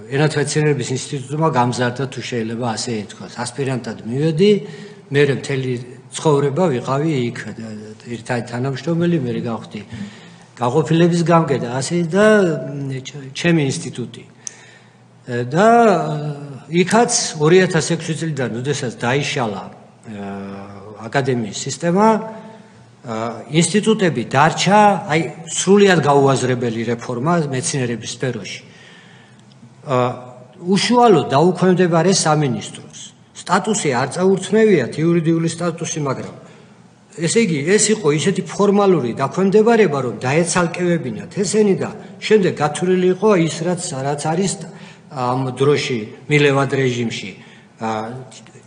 S2: ენათმეცნიერების ინსტიტუტმა გამზარდა თუ შეიძლება ასე ითქვას. ასპირანტად მივედი, მე მთელი ცხოვრება ვიყავი იქ, ერთად თანამშრომელი, მე გავხდი გაყოფილების გამგე და ასე და ჩემი ინსტიტუტი. და იქაც 2006 წლიდან, როდესაც დაიშალა აკადემიის სისტემა, ინსტიტუტები დარჩა, აი სრულიად გაუაზრებელი რეფორმა მეცნიერების სფეროში. უშუალოდ დაუქვემდებარეს სამინისტროს. სტატუსი არ წაურთმევიათ, იურიდიული სტატუსი, მაგრამ ესე იგი, ეს იყო ისეთი ფორმალური დაქვემდებარება, რომ დაეცალკევებინათ ესენი და შემდეგ გათვლილი იყო ის, რაც არის ამ დროში მილევად რეჟიმში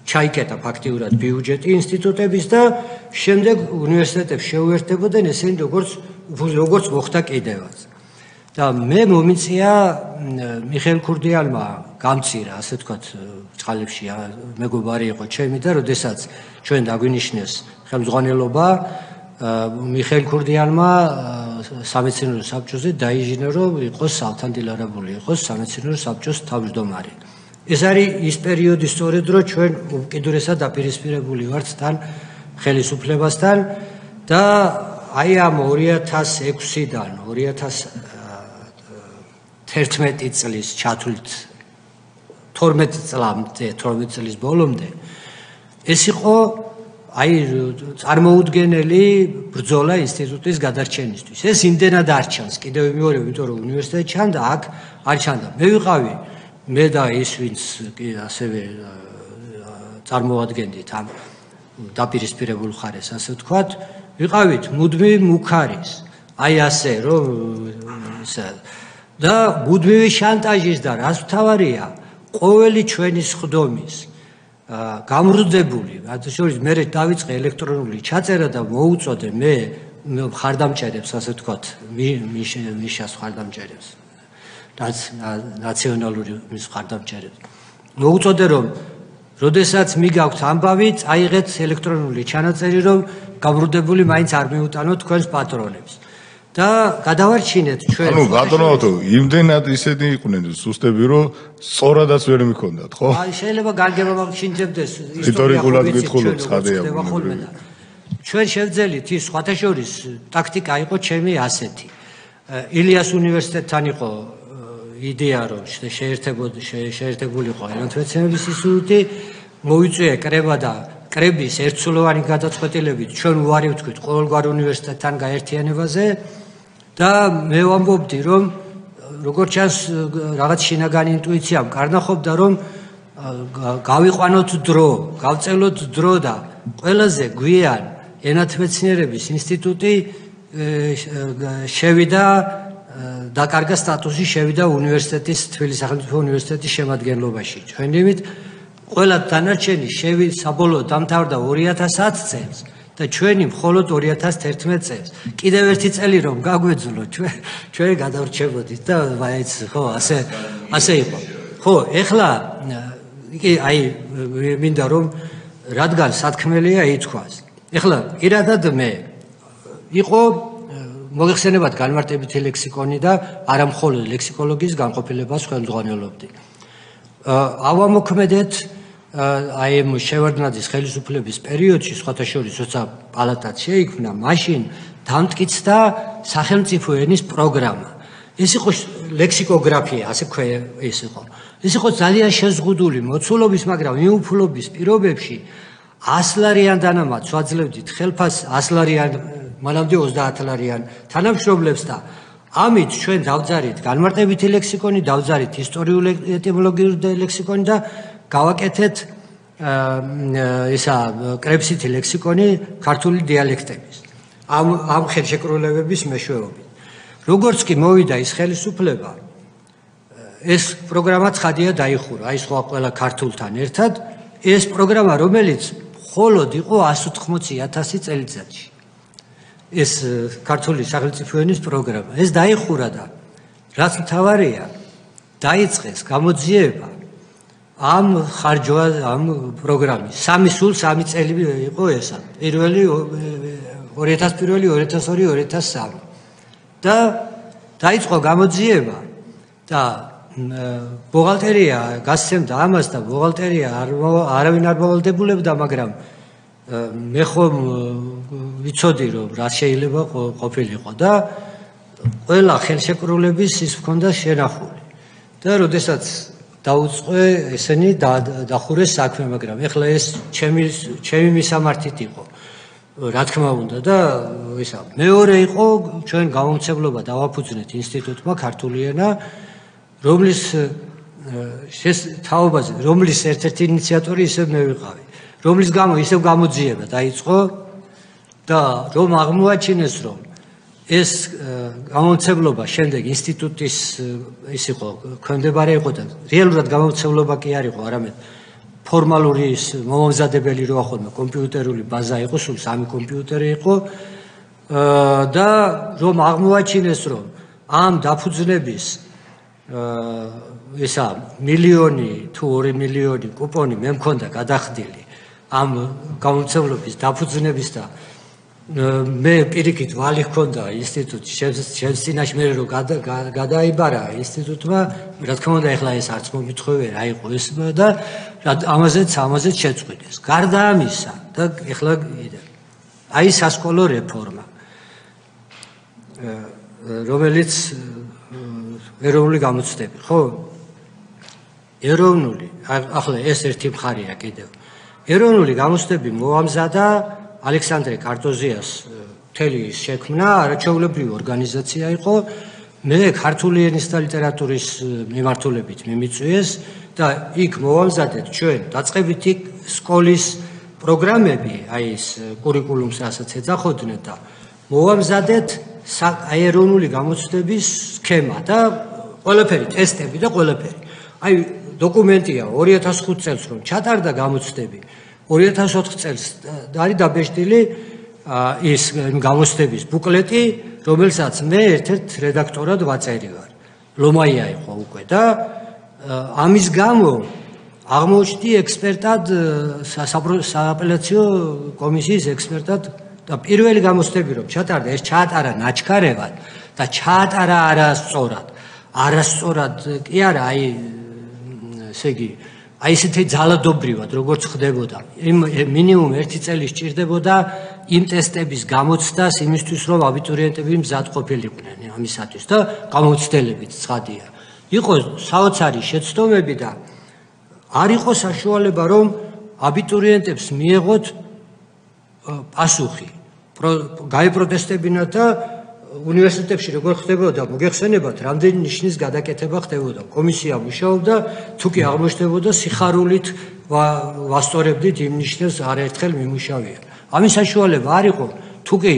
S2: ჩაიკეტა ფაქტიურად ბიუჯეტი ინსტიტუტების და შემდეგ უნივერსიტეტებს შეუერთდებოდნენ ესენი როგორც მოხდა კიდევაც. და მე მომიწია მიხეილ ქურდიანმა გამწირა, ასე ვთქვათ, წყალებში მეგობარი იყო ჩემი და როდესაც ჩვენ დაგვინიშნეს ხელმძღვანელობა, მიხეილ ქურდიანმა სამეცნიერო საბჭოზე დაიჟინა, რომ იყოს ავთანდილარებული იყოს სამეცნიერო საბჭოს თავმჯდომარე. ეს არის ის პერიოდი სწორედ, რომ ჩვენ უკიდურესად დაპირისპირებული ვართ თან ხელისუფლებასთან და აი ამ 2006-დან 2011 წლის ჩათვლით 12 წლის ბოლომდე ეს იყო აი წარმოუდგენელი ბრძოლა ინსტიტუტის გადარჩენისთვის. ეს იმდენად არ ჩანს, კიდევ მეორე, იმიტომ რომ უნივერსიტეტი ჩანდა, აქ არ ჩანდა. მე ვიყავი, მე და ის ვინც ასევე წარმოადგენდით ამ დაპირისპირებულ ხარეს, ასე ვთქვათ, ვიყავით მუდმივი მუქარის. აი ასე, რომ და მუდმივი შანტაჟის და რას მთავარია, ყოველი ჩვენი სხდომის გამრუდებული, მათ შორის მე დავიწყე ელექტრონული ჩაწერა და მოუწოდე მე მხარდამჭერებს, ასე ვთქვათ, მიშას მხარდამჭერებს, ნაციონალური მხარდამჭერებს. მოუწოდე რომ როდესაც მიგაქვთ ამბავი, წაიღეთ ელექტრონული ჩანაწერი, რომ გამრუდებული მაინც არ მიუტანოთ თქვენს პატრონებს. და გადავარჩინეთ ჩვენ.
S3: ანუ ბატონო, იმდენად ისეთი იყვნენ სუსტები, რომ სწორადაც ვერ მიქონდათ, ხო?
S2: აი შეიძლება გარგება მაგშინდებდეს
S3: ისტორიკულად გითხულობ ცხადია.
S2: ჩვენ შევძელით ის სხვათა შორის ტაქტიკა იყო ჩემი ასეთი. ილიას უნივერსიტეტთან იყო იდეა, რომ შეერთებულიყო ენათმეცნიერების ინსტიტუტი, მოიწვია კრება და კრების ერთსულოვანი გადაწყვეტილებით ჩვენ უარი ვთქვით ყოველგვარ უნივერსიტეტთან გაერთიანებაზე და მე ვამბობდი, რომ როგორც ჩანს რაღაც შინაგანი ინტუიცია მკარნახობდა, რომ გავიყვანოთ დრო, გავწელოთ დრო და ყველაზე გვიან ენათმეცნიერების ინსტიტუტი შევიდა დაკარგა სტატუსი, შევიდა უნივერსიტეტის, თბილისის სახელმწიფო უნივერსიტეტის შემადგენლობაში. ჩვენივით ყველა დანარჩენი საბოლოოდ დამთავრდა 2010 წელს და ჩვენი მხოლოდ 2011 წელს. კიდევ ერთი წელი რომ გაგვეძლო, ჩვენ გადავრჩებოდით და მაინც ხო ასე იყო. ხო, ეხლა აი მინდა რომ რადგან სათქმელია ითქვას. ეხლა პირადად მე იყო მოგეხსენებათ განმარტებითი ლექსიკონი და არა მხოლოდ ლექსიკოლოგიის განყოფილებას ხელმძღვანელობდი. ავამოქმედეთ აი ამ შევარდნაძის ხელისუფლების პერიოდში, სხვათა შორის, როცა პალატაც შეიქმნა, მაშინ დამტკიცდა სახელმწიფო ენის პროგრამა. ეს იყო ლექსიკოგრაფია, ასე ეს იყო. ეს იყო ძალიან შეზღუდული მოცულობის, მაგრამ მიუფლობის პირობებში 100 ლარიან დანამატს ვაძლევდით ხელფას 100 ლარიან, მანამდე 30 ლარიან თანამშრომლებს და ამით ჩვენ დავძარით განმარტებითი ლექსიკონი, დავძარით ისტორიული ეტიმოლოგიური ლექსიკონი და გავაკეთეთ კრებსითი ლექსიკონი ქართული დიალექტების. ამ ხელშეკრულებების მეშვეობით. როგორც კი მოვიდა ის ხელისუფლება, ეს პროგრამა ცხადია დაიხურა, აი სხვა ყველა ქართულთან ერთად, ეს პროგრამა რომელიც მხოლოდ იყო 180,000 წელიწადში. ეს ქართული სახელმწიფო ენის პროგრამა. ეს დაიხურა და რაც მთავარია, დაიწყეს გამოძიება ამ პროგრამის. 3 წელი იყო ესა. პირველი 2001, 2002, 2003 და დაიწყო გამოძიება და ბუღალტერია გასცემდა ამას და ბუღალტერია არავინ არ მოვალდებულებდა, მაგრამ მე ხომ ვიცოდი რომ რა შეიძლება ყოფილიყო და ყველა ხელშეკრულების ის მქონდა შენახული. და როდესაც დაუწყო ესენი დახურეს საქმე, მაგრამ ეხლა ეს ჩემი მისამართით იყო. რა თქმა უნდა და ისა მეორე იყო ჩვენ გამომცემლობა დავაფუძნეთ ინსტიტუტმა ქართული ენა, რომლის თაობაზე, რომლის ერთ-ერთი ინიციატორი ისევ მე ვიყავი, რომლის გამო ისევ გამოძიება დაიწყო და რომ აღმოაჩინეს რომ ეს გამომცემლობა შემდეგ ინსტიტუტის ის იყო ქვემდებარე იყო და რეალურად გამომცემლობა კი არ იყო, არამედ ფორმალური ის მომამზადებელი რო ახლა კომპიუტერული ბაზა იყო, სულ 3 კომპიუტერი იყო და რომ აღმოაჩინეს რომ ამ დაფუძნების ისა მილიონი თუ 2 მილიონი კუპონი მე მქონდა გადახდილი ამ გამომცემლობის დაფუძნების და მე პირიქით ვალი ჰქონდა ინსტიტუტში ჩემს წინაშე მე რომ გადაიბარა ინსტიტუტმა, რა თქმა უნდა ეხლა ეს არც მომითხოვე რა იყო ეს და ამაზეც შეწყვიტეს. გარდა ამისა და ეხლა აი სასკოლო რეფორმა რომელიც ეროვნული გამოცდები, ხო? ეროვნული, ახლა ეს ერთი მხარეა კიდევ. ეროვნული გამოცდები მოამზადა ალექსანდრე კარტოზიას მთელი შექმნა არაჩვეულებრივი ორგანიზაცია იყო. მე ქართული ენის და ლიტერატურის მიმართულებით მიმიწვიეს და იქ მოვამზადეთ ჩვენ დაწყებითი სკოლის პროგრამები, აი ეს კურიკულუმს რასაც ეძახოდნენ და მოვამზადეთ ეროვნული გამოცდების სქემა და ყველაფერი ტესტები და ყველაფერი. აი დოკუმენტია 2005 წელს რომ ჩატარდა გამოცდები, 2004 წელს არის დაბეჭდილი ის გამოცდების ბუკლეტი, რომელსაც მე ერთ-ერთ რედაქტორად ვაწერი ვარ. ლომაია იყო უკვე და ამის გამო აღმოჩნდი ექსპერტად სააპელაციო კომისიის ექსპერტად და პირველი გამოცდები რომ ჩატარდა, ეს ჩაატარა ნაჩქარევად და ჩაატარა არასწორად კი არა, აი ესე იგი აი ესეთი ძალადობრივად როგორც ხდებოდა. მინიმუმ 1 წელი სჭირდებოდა იმ ტესტების გამოცდას იმისთვის რომ აბიტურიენტები მზად ყოფილიყვნენ ამისათვის და გამოცდილებით ცხადია. იყო საოცარი შეცდომები და არ იყო საშუალება რომ აბიტურიენტებს მიეღოთ პასუხი. გაეპროტესტებინათ და უნივერსიტეტებში როგორ ხდებოდა, მოგეხსენებათ, რამდენი ნიშნის გადაკეთება ხდებოდა. კომისია მუშაობდა, თუ კი აღმოჩნდებოდა სიხარულით ვასწორებდით იმ ნიშნებს არაერთხელ მიმუშავია. ამის საშუალება არ იყო, თუ კი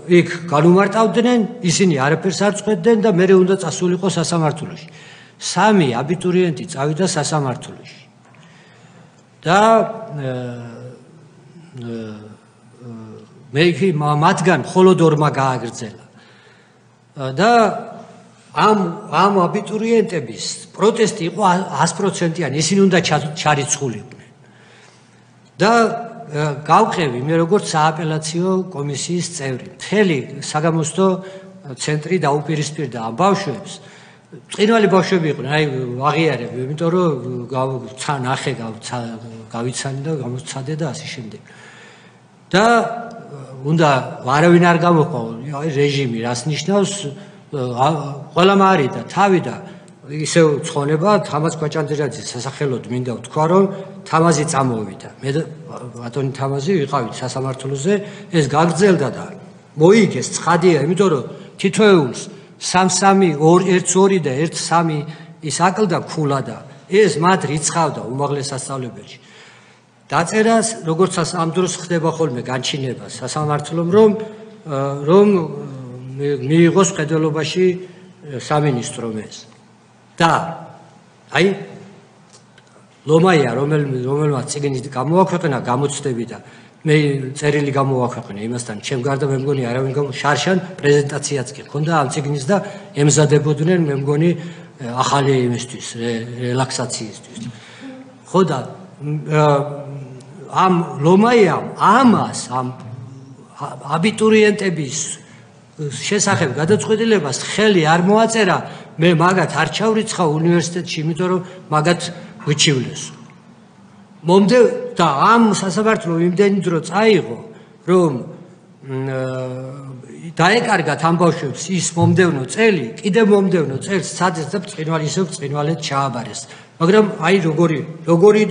S2: იქ განუმარტავდნენ, ისინი არაფერს არ წყვეტდნენ და მე უნდა წასულიყო სასამართლოში. 3 აბიტურიენტი წავიდა სასამართლოში. და მე მათგან მხოლოდ 2-მა გააგრძელა. და ამ აბიტურიენტების პროტესტი იყო 100%-იანი, ისინი უნდა ჩარიცხულიყვნენ. და გავყევი მე როგორც სააპელაციო კომისიის წევრი. მთელი საგამოცდო ცენტრი დაუპირისპირდა ამ ბავშვებს. წინვალი ბავშვები იყვნენ, აი აღიარებ, იმიტომ რომ ნახე გავიცანი და გამოცადე და ასე შემდეგ. და უნდა არავინ არ გამოყო, აი რეჟიმი რას ნიშნავს, ყველა მარიდა თავი და ისევ ცხონება თამაზ კვაჭანდეჟაძის სასახელოდ მინდა ვთქვა რომ თამაზი წამოვიდა. მე და ბატონი თამაზი ვიყავით სასამართლოზე, ეს გაგრძელდა და მოიგეს ცხადია, იმიტომ რომ თითოეულს 3-3 1-2 და 1-3 ის აკლდა ქულა და ეს მათ რიცხავდა უმაღლეს სასწავლებელში. დაწერა როგორც ამ დროს ხდება ხოლმე განჩინება სასამართლომ რომ მიიღოს მხედველობაში სამინისტრომ ეს. და აი ლომაია რომელმაც წიგნით გამოაქვეყნა გამოცდები და მე წერილი გამოაქვეყნა იმასთან ჩემ გარდა მე მგონი არავინ შარშან პრეზენტაციაც კი ჰქონდა ამ წიგნის და ემზადებოდნენ მე მგონი ახალი იმისთვის რელაქსაციისთვის ხო და ამ ლომაიამ ამას ამ აბიტურიენტების შესახებ გადაწყვეტილებას ხელი არ მოაწერა მე მაგათ არ ჩავრიცხავ უნივერსიტეტში იმიტომ რომ მაგათ ვიჩივლეს მომდევ და ამ სასამართლო იმდენი დრო წაიღო რომ დაეკარგათ ამ ბავშვებს ის მომდევნო წელი კიდევ მომდევნო წელს სადაც და ბრწყინვალე ისევ ბრწყინვალედ ჩააბარეს მაგრამ აი როგორი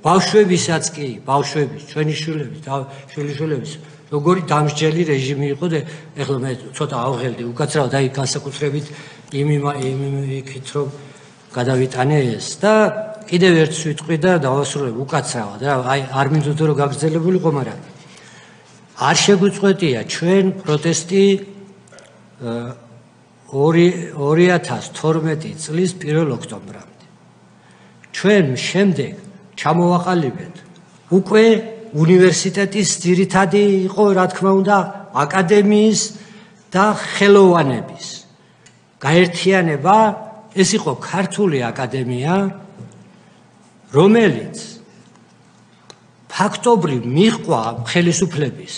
S2: ბავშვებისაც კი ბავშვების ჩვენი შვილიშვილების როგორი დამსჯელი რეჟიმი იყო და ეხლა მე ცოტა ავღელდი უკაცრავად აი განსაკუთრებით იმით რომ გადავიტანე ეს და კიდევ ერთს ვიტყვი და დავასრულებ უკაცრავად რა აი არ მინდოდა რომ გაგრძელებულიყო მაგრამ არ შეგვიწყვეტია ჩვენ პროტესტი 2012 წლის 1 ოქტომბრამდე ჩვენ შემდეგ ჩამოვაყალიბეთ უკვე უნივერსიტეტის ძირითადი იყო რა თქმა უნდა აკადემიის და ხელოვანების გაერთიანება ეს იყო ქართული აკადემია რომელიც ფაქტობრივ მიჰყვა ხელისუფლების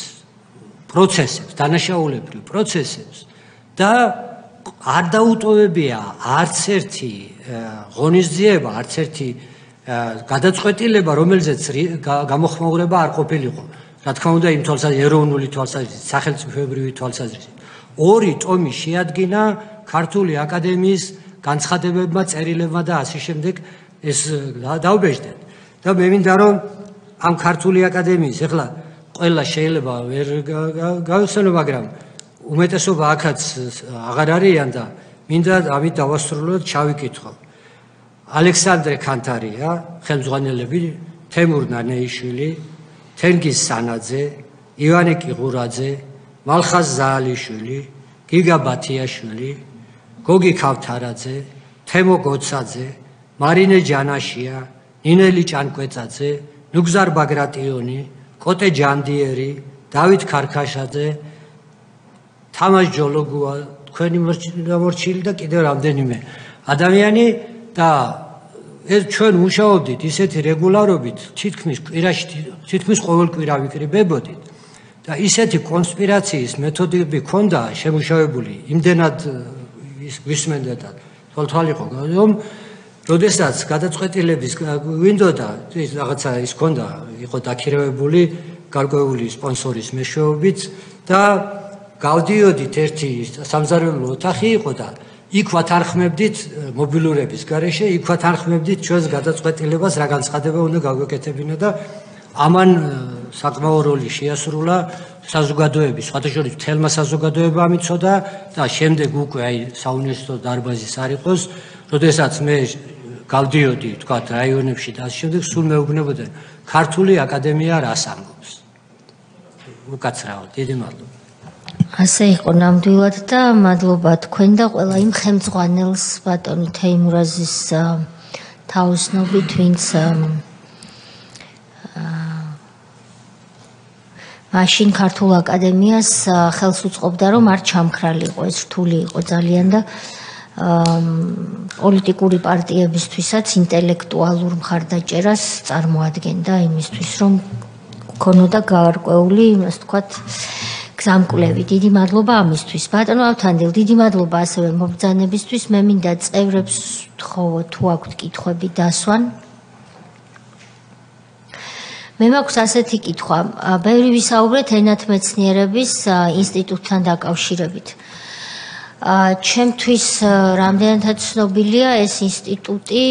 S2: პროცესებს დანაშაულებრივ პროცესებს და არ დაუტოვებია არც ერთი ღონისძიება არც ერთი გადაწყვეტილება რომელზეც გამოხმაურება არ ყოფილიყო რა თქმა უნდა იმ ეროვნული თვალსაზრისით სახელმწიფოებრივი თვალსაზრისით 2 ტომი შეადგინა ქართული აკადემიის განცხადებებმა წერილებმა და ასე შემდეგ ეს დავბეჭდეთ და მე მინდა რომ ამ ქართული აკადემიის ეხლა ყველა შეიძლება ვერ გავიხსენო მაგრამ უმეტესობა აქაც აღარ არიან და მინდა ამით დავასრულოთ ჩავიკითხო ალექსანდრე ქანთარია ხელმძღვანელები თემურ ნანეიშვილი თენგიზ სანაძე ივანე კიღურაძე მალხაზ ზაალიშვილი გიგა ბათიაშვილი გოგი ქავთარაძე თემო გოცაძე მარინე ჯანაშია ნინელი ჭანკვეწაძე ნუგზარ ბაგრატიონი კოტე ჯანდიერი დავით ქარქაშაძე თამაშ ჯოლოგუა თქვენი მორჩილი და კიდევ რამდენიმე ადამიანი და ეს ჩვენ მუშაობდით ისეთი რეგულარობით თითქმის კვირაში თითქმის ყოველ კვირა ვიკრიბებოდით და ისეთი კონსპირაციის მეთოდები ქონდა შემუშავებული იმდენად ვისმენდა და თვალთვალიყო რომ როდესაც გადაწყვეტილების გვინდოდა ის რაღაცა ის ქონდა იყო დაქირავებული გარკვეული სპონსორის მეშვეობით და გავდიოდით ერთი სამზარეულო ოთახი იყო და იქ ვათანხმებდით მობილურების გარეშე იქ ვათანხმებდით ჩვენს გადაწყვეტილებას რა განცხადება უნდა გავეკეთებინა და ამან საკმაო როლი შეასრულა საზოგადოების სხვათა შორის მთელმა საზოგადოებამ იცოდა და შემდეგ უკვე აი საუნივერსიტეტო დარბაზის არ იყოს როდესაც მე გავდიოდი თქვა რაიონებში და ასე შემდეგ სულ მეუბნებოდნენ ქართული აკადემია რას ამბობს უკაცრავად დიდი მადლობა
S1: ასე იყო ნამდვილად და მადლობა თქვენ და ყველა იმ ხელმძღვანელს ბატონი თეიმურაზის თაოსნობით ვინც მაშინ ქართულ აკადემიას ხელს უწყობდა რომ არ ჩამქრალიყო ეს რთული იყო ძალიან და პოლიტიკური პარტიებისთვისაც ინტელექტუალურ მხარდაჭერას წარმოადგენდა იმისთვის რომ ქონოდა გარკვეული იმას თქვათ გზამკვლევი დიდი მადლობა ამისთვის ბატონო ავთანდილ დიდი მადლობა ასევე მობრძანებისთვის მე მინდა წევრებს ვთხოვოთ თუ აქვთ კითხვები დასვან მე მაქვს ასეთი კითხვა ბევრი ვისაუბრეთ ენათმეცნიერების ინსტიტუტთან დაკავშირებით ჩემთვის რამდენადაც ცნობილია ეს ინსტიტუტი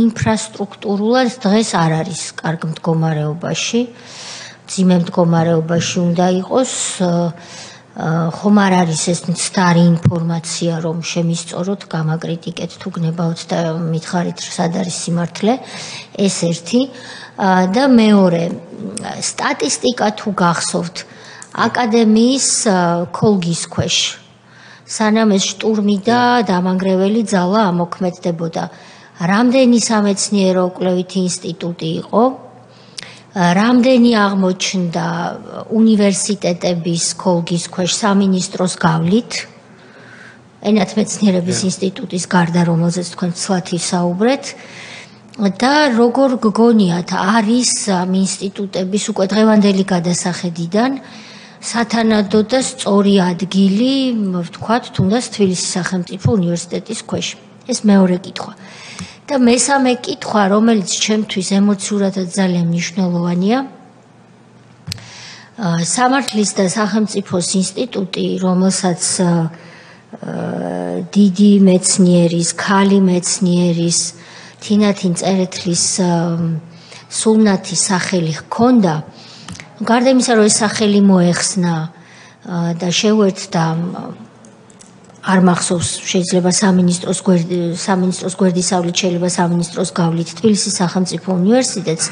S1: ინფრასტრუქტურულად დღეს არ არის კარგ მდგომარეობაში ძიმე მდგომარეობაში უნდა იყოს ხომ არ არის ეს მცდარი ინფორმაცია რომ შემისწოროთ გამაკრიტიკეთ თუ გნებავთ და მითხარით სად არის სიმართლე ეს ერთი და მეორე სტატისტიკა თუ გახსოვთ აკადემიის ქოლგის ქვეშ სანამ ეს შტურმი და დამანგრეველი ძალა ამოქმედდებოდა. რამდენი სამეცნიერო კვლევითი ინსტიტუტი იყო, რამდენი აღმოჩნდა უნივერსიტეტების ქოლგის ქვეშ სამინისტროს გავლით, ენათმეცნიერების ინსტიტუტის გარდა, რომელზეც თქვენ ცლად ისაუბრეთ, და როგორ გგონიათ არის ამ ინსტიტუტების უკვე დღევანდელი გადასახედიდან სათანადო და სწორი ადგილი, ვთქვათ, თუნდაც თბილისის სახელმწიფო უნივერსიტეტის ქვეშ. ეს მეორე კითხვა. და მესამე კითხვა, რომელიც ჩემთვის ემოციურადაც ძალიან მნიშვნელოვანია, სამართლის და სახელმწიფოს ინსტიტუტი, რომელსაც დიდი მეცნიერის, ქალი მეცნიერის, თინათინ წერეთლის სულნათი სახელი ჰქონდა, გარდა იმისა, რომ ეს სახელი მოეხსნა და შეუერთდა არ მახსოვს, შეიძლება სამინისტროს გვერდისავლით, შეიძლება სამინისტროს გავლით თბილისის სახელმწიფო უნივერსიტეტს,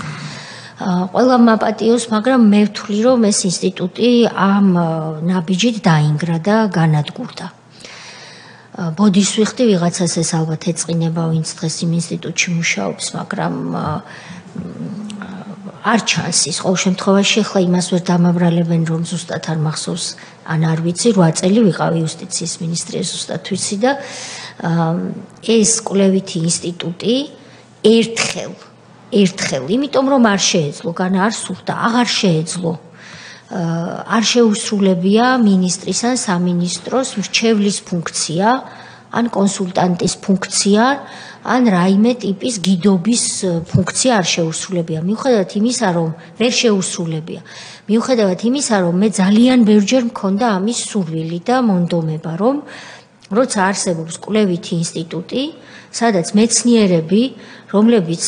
S1: ყველა მაპატიოს, მაგრამ მე ვთვლი, რომ ეს ინსტიტუტი ამ ნაბიჯით დაინგრა და განადგურდა. ბოდის ვიხდი ვიღაცას ეს ალბათ ეწყინება, ვინც დღეს იმ ინსტიტუტში მუშაობს, მაგრამ არ ჩანს ის. ყოველ შემთხვევაში ახლა იმას ვერ დამაბრალებენ, რომ ზუსტად არ მახსოვს, ან არ ვიცი, 8 წელი ვიყავი იუსტიციის მინისტრი, ზუსტად ვიცი და ეს კვლევითი ინსტიტუტი ერთხელ, იმიტომ რომ არ შეეძლო, განა არ სურდა, აღარ შეეძლო. არ შეუსრულებია მინისტრის ან სამინისტროს მრჩევლის ფუნქცია, ან კონსულტანტის ფუნქცია, ან რაიმე ტიპის გიდობის ფუნქცია არ შეუსრულებია. მიუხედავად იმისა, რომ ვერ შეუსრულებია. მიუხედავად იმისა, რომ მე ძალიან ბევრჯერ მქონდა ამის სურვილი და მონდომება, რომ როცა არსებობს კვლევითი ინსტიტუტი, სადაც მეცნიერები, რომლებიც,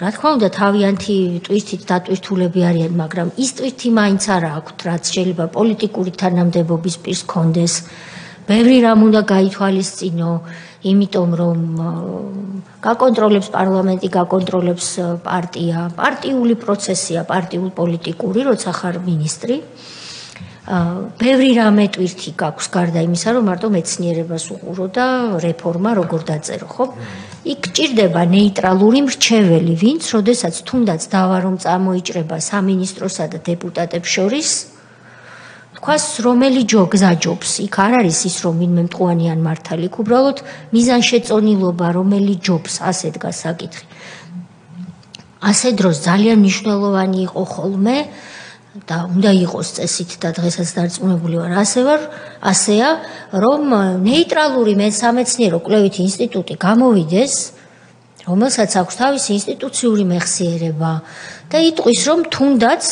S1: რა თქმა უნდა, თავიანთი ტვირთით დატვირთულები არიან, მაგრამ ის ტვირთი მაინც არ აქვთ, რაც შეიძლება პოლიტიკური თანამდებობის პირს ჰქონდეს. ბევრი რამ უნდა გაითვალისწინო, იმიტომ რომ გაკონტროლებს პარლამენტი, გაკონტროლებს პარტია, პარტიული პროცესია, პარტიულ-პოლიტიკური, როცა ხარ მინისტრი. ბევრი რამე ტვირთი გაქვს გარდა იმისა, რომ მარტო მეცნიერებას უყურო და რეფორმა როგორ დაწერო, ხო? იქ ჭირდება ნეიტრალური მრჩეველი, ვინც, როდესაც თუნდაც დავა რომ წამოიჭრება სამინისტროსა და დეპუტატებს შორის, თქვას რომელი გზაჯობს. იქ არ არის ის, რომ ვინმე მტყუანი ან მართალი, იქ უბრალოდ მიზანშეწონილობა, რომელი ჯობს, ასე დგას საკითხი. ასე დროს ძალიან მნიშვნელოვანი იყო ხოლმე და უნდა იყოს წესით და დღესაც დარწმუნებული ვარ, ასეა, რომ ნეიტრალური სამეცნიერო კვლევითი ინსტიტუტი გამოვიდეს, რომელსაც აქვს თავისი ინსტიტუციური მეხსიერება და იტყვის, რომ თუნდაც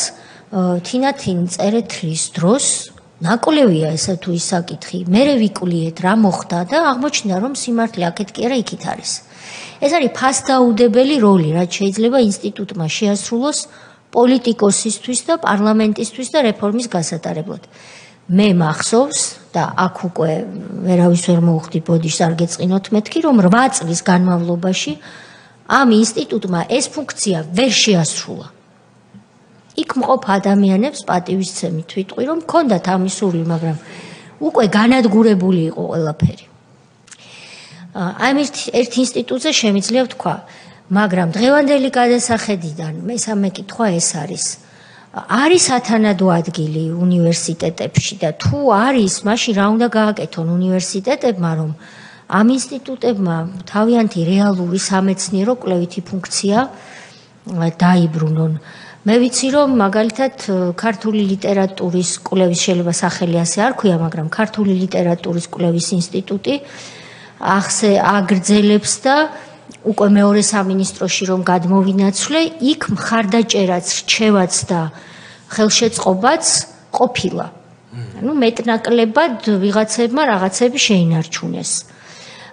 S1: თინათინ წერეთლის დროს ნაკვლევია ესა თუ ის საკითხი, მერე ვიკლიეთ რა მოხდა და აღმოჩნდა, რომ სიმართლე აქეთ კი არა, იქით არის. ეს არის ფასდაუდებელი როლი, რაც შეიძლება ინსტიტუტმა შეასრულოს პოლიტიკოსისთვის და პარლამენტისთვის და რეფორმის გასატარებლად. მე მახსოვს და აქ უკვე ვერავის ვერ მოუხდი ბოდიშს არ გეწყინოთ მეთქი, რომ 8 წლის განმავლობაში ამ ინსტიტუტმა ეს ფუნქცია ვერ შეასრულა. იქ მყოფ ადამიანებს პატივისცემით ვიტყვი, რომ მქონდათ ამის სურვილი, მაგრამ უკვე განადგურებული იყო ყველაფერი. ამ ერთ ინსტიტუტზე შემიძლია ვთქვა, მაგრამ დღევანდელი გადასახედიდან მესამე კითხვა ეს არის. არის ათანადო ადგილი უნივერსიტეტებში და თუ არის, მაშინ რა უნდა გააკეთონ უნივერსიტეტებმა, რომ ამ ინსტიტუტებმა თავიანთი რეალური სამეცნიერო კვლევითი ფუნქცია დაიბრუნონ. მე ვიცი, რომ მაგალითად ქართული ლიტერატურის კვლევის შეიძლება სახელი ასე არ ქვია, მაგრამ ქართული ლიტერატურის კვლევის ინსტიტუტი აგრძელებს და უკვე მეორე სამინისტროში რომ გადმოვინაცვლე, იქ მხარდაჭერაც, რჩევაც და ხელშეწყობაც ყოფილა. ანუ მეტნაკლებად ვიღაცებმა რაღაცები შეინარჩუნეს.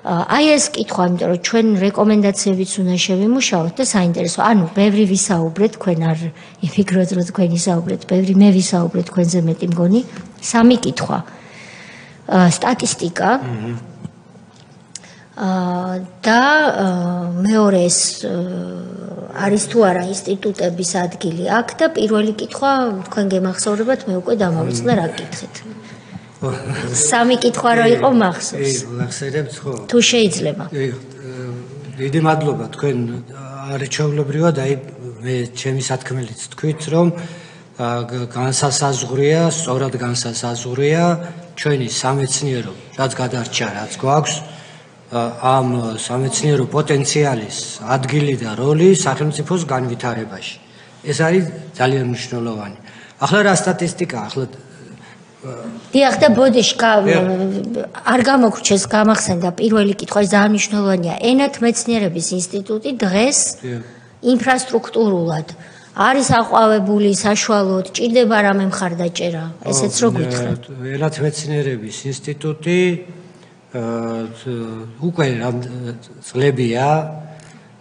S1: აი ეს კითხვა, იმიტომ რომ ჩვენ რეკომენდაციებიც უნდა შევიმუშაოთ და საინტერესო. ანუ ბევრი ვისაუბრეთ, თქვენ არ იმიგროთ, რომ თქვენ ისაუბრეთ, ბევრი მე ვისაუბრეთ თქვენზე მეტი მგონი. სამი კითხვა. სტატისტიკა და მეორე ეს არის თუ არა ინსტიტუტების ადგილი აქ და პირველი კითხვა თქვენ გემახსოვრებათ, მე უკვე დამავიწყდა რა გკითხეთ. სამი კითხვა რო იყო მახსოვს.
S2: ვახსენებთ ხო?
S1: თუ შეიძლება.
S2: დიდი მადლობა თქვენ არჩეულებრივად აი მე ჩემი სათქმელიც თქვით რომ განსასაზღვრია, სწორად განსასაზღვრია ჩვენი სამეცნიერო რაც გადარჩა, რაც გვაქვს ამ სამეცნიერო პოტენციალის ადგილი და როლი სახელმწიფოს განვითარებაში. ეს არის ძალიან მნიშვნელოვანი. ახლა რა სტატისტიკაა, ახლა
S1: დიახ და ბოდიში არ გამოგრჩეს გამახსენდა პირველი კითხვა ძალიან მნიშვნელოვანია. ენათმეცნიერების ინსტიტუტი დღეს ინფრასტრუქტურულად არის აყვავებული საშუალოდ, ჭირდება რამე მხარდაჭერა, ესეც რო გითხრათ.
S2: ენათმეცნიერების ინსტიტუტი უკვე წლებია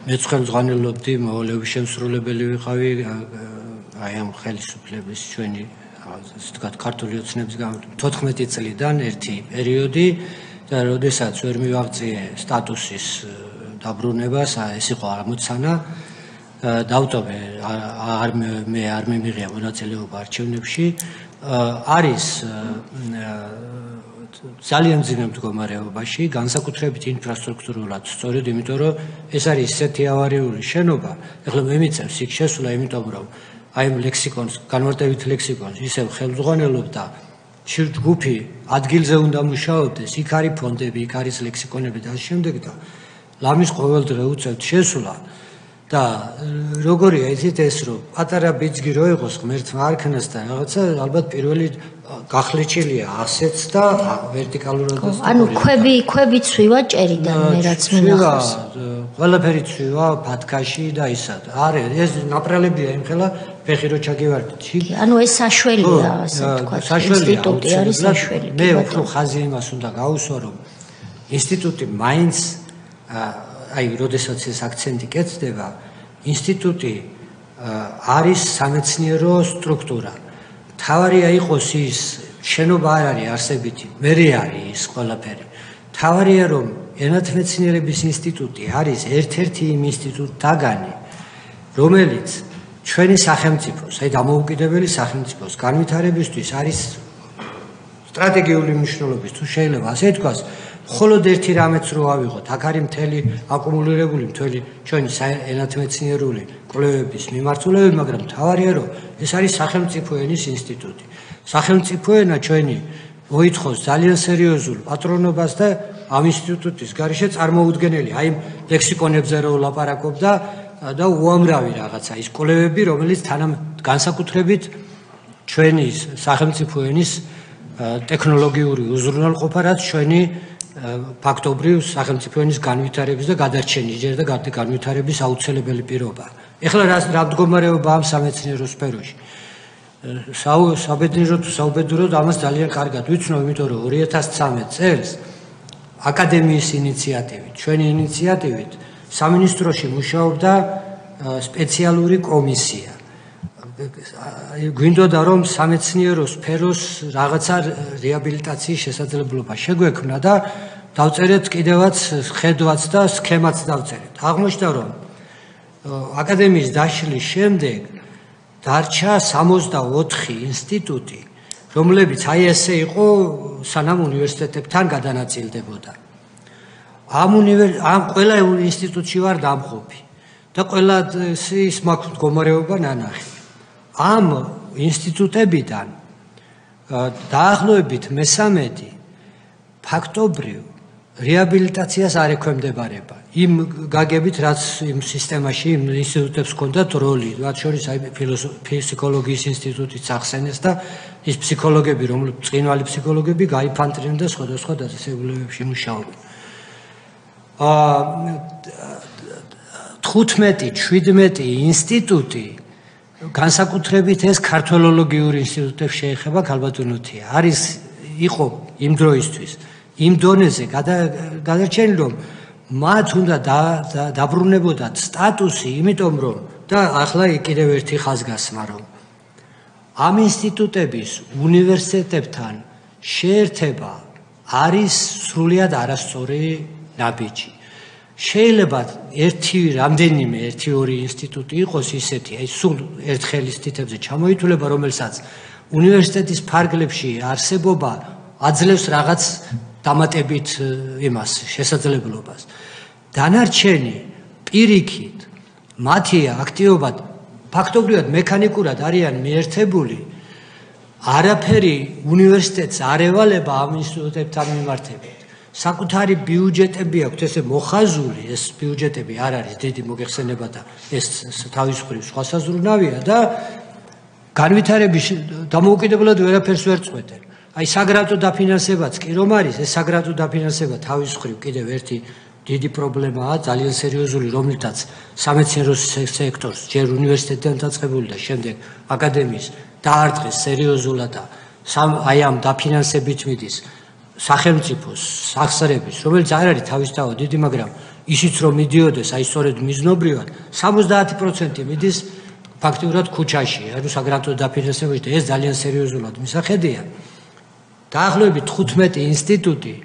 S2: მეც ხელმძღვანელობდი, მოვალეობის შემსრულებელი ვიყავი აი ამ ხელისუფლების ჩვენი ასე ვთქვათ ქართული ოცნების 14 წლიდან ერთი პერიოდი და როდესაც ვერ მივაღწიე სტატუსის დაბრუნებას, ეს იყო ამოცანა დავტოვე მე არ მიმიღია მონაწილეობა არჩევნებში არის ძალიან ძლიერ მდგომარეობაში განსაკუთრებით ინფრასტრუქტურულად სწორედ იმიტომ რომ ეს არის ისეთი ავარიული შენობა ეხლა მე მიწევს იქ შესვლა იმიტომ რომ აი ამ ლექსიკონს განმარტებით ლექსიკონს ისევ ხელმძღვანელობდა ჯგუფი ადგილზე უნდა მუშაობდეს იქ არის ფონდები იქ არის ლექსიკონები და შემდეგ და ლამის ყოველდღე უწევთ შესვლა და როგორია იცით ეს რომ პატარა ბიძგი რო იყოს ღმერთმა არქნას და რაღაცა ალბათ პირველი გახლეჩილია ასეც და ვერტიკალურად
S1: ანუ ქვები ცვივა ჭერიდან მე რაც მინახავს
S2: ყველაფერი ცვივა ფათქაში და ისა არის ეს ნაპრალებია იმხელა ფეხი რო ჩაგივარდით
S1: ანუ ეს საშველია ასე ვთქვათ ინსტიტუტი არის საშველი
S2: მე უფრო ხაზი იმას უნდა გავუსვა რომ ინსტიტუტი მაინც აი როდესაც ეს აქცენტი კეთდება ინსტიტუტი არის სამეცნიერო სტრუქტურა თავარია იყოს ის შენობა არ არის არსებითი მე არის ის ყველაფერი თავარია რომ ენათმეცნიერების ინსტიტუტი არის ერთ-ერთი იმ ინსტიტუტთაგანი რომელიც ჩვენი სახელმწიფოს აი დამოუკიდებელი სახელმწიფოს განვითარებისთვის არის სტრატეგიული მნიშვნელობის თუ შეიძლება ასე თქვას მხოლოდ ერთი რამეც რო ავიღოთ, აქ არის მთელი აკუმულირებული მთელი ჩვენი ენათმეცნიერული კვლევების მიმართულებით, მაგრამ თავარია რომ ეს არის სახელმწიფო ენის ინსტიტუტი. სახელმწიფო ენა ჩვენი მოითხოვს ძალიან სერიოზულ პატრონობას და ამ ინსტიტუტის გარეშე წარმოუდგენელი, აი ლექსიკონებზე რო ლაპარაკობდა და უამრავი რაღაცა ის კვლევები, რომელიც განსაკუთრებით ჩვენი სახელმწიფო ენის ტექნოლოგიური უზრუნველყოფა, რაც ჩვენი ფაქტობრივ სახელმწიფო ენის განვითარების და გადარჩენის ჯერ და განვითარების აუცილებელი პირობაა. ეხლა რა მდგომარეობა ამ სამეცნიერო სფეროში? საუბედუროდ ამას ძალიან კარგად ვიცნობ, იმიტომ რომ 2013 წელს აკადემიის ინიციატივით, ჩვენი ინიციატივით სამინისტროში მუშაობდა სპეციალური კომისია. გვინდოდა რომ სამეცნიერო სფეროს რაღაცა რეაბილიტაციის შესაძლებლობა შეგვექმნა და დავწერეთ კიდევაც ხედვაც და სქემაც დავწერეთ. აღმოჩნდა რომ აკადემიის დაშლის შემდეგ დარჩა 64 ინსტიტუტი, რომლებიც აი ესე იყო სანამ უნივერსიტეტებთან გადანაწილდებოდა. ამ ყველა ინსტიტუტში ვარ დამხობი და ყველა ის მაქვს მდგომარეობა ნანახი. ამ ინსტიტუტებიდან დაახლოებით მე-13 ფაქტობრივ რეაბილიტაციას არ ექვემდებარება. იმ გაგებით, რაც იმ სისტემაში იმ ინსტიტუტებს ჰქონდათ როლი, მათ შორის აი ფსიქოლოგიის ინსტიტუტიც ახსენეს და ის ფსიქოლოგები, რომლებიც წინვალი ფსიქოლოგები გაიფანტნენ და სხვადასხვა დაწესებულებებში მუშაობენ. 15-17 ინსტიტუტი განსაკუთრებით ეს ქართველოლოგიური ინსტიტუტებს შეეხება ქალბატონოთია. იყო იმ დროისთვის იმ დონეზე გადარჩენილი რომ მათ უნდა დაბრუნებოდათ სტატუსი, იმიტომ რომ და ახლა კიდევ ერთი ხაზგასმა რომ ამ ინსტიტუტების უნივერსიტეტებთან შეერთება არის სრულიად არასწორი ნაბიჯი. შეიძლება რამდენიმე 1-2 ინსტიტუტი იყოს ისეთი, აი სულ ერთხელის თითებზე ჩამოითვლება, რომელსაც უნივერსიტეტის ფარგლებში არსებობა აძლევს რაღაც დამატებით იმას შესაძლებლობას. დანარჩენი პირიქით მათი აქტივობა ფაქტობრივად მექანიკურად არიან მიერთებული არაფერი უნივერსიტეტს არ ევალება ამ ინსტიტუტებთან მიმართებით. საკუთარი ბიუჯეტები აქვს, ესე მოხაზული ეს ბიუჯეტები არ არის დიდი მოგეხსენება და ეს თავის მხრივ სხვა საზრუნავია და განვითარების დამოუკიდებლად ვერაფერს ვერ წყვეტენ. აი საგრანტო დაფინანსებაც კი რომ არის, ეს საგრანტო დაფინანსება თავის მხრივ კიდევ ერთი დიდი პრობლემაა, ძალიან სერიოზული, რომლითაც სამეცნიერო სექტორს ჯერ უნივერსიტეტიდან დაწყებული და შემდეგ აკადემიის დაარტყეს სერიოზულად და აი ამ დაფინანსებით მიდის სახელმწიფოს სახსრების, რომელიც არ არის თავისთავად დიდი, მაგრამ ისიც რომ მიდიოდეს, აი სწორედ მიზნობრივად 70% მიდის ფაქტიურად ქუჩაში, ანუ საგრანტო დაფინანსებაში და ეს ძალიან სერიოზულად მისახედია. დაახლოებით 15 ინსტიტუტი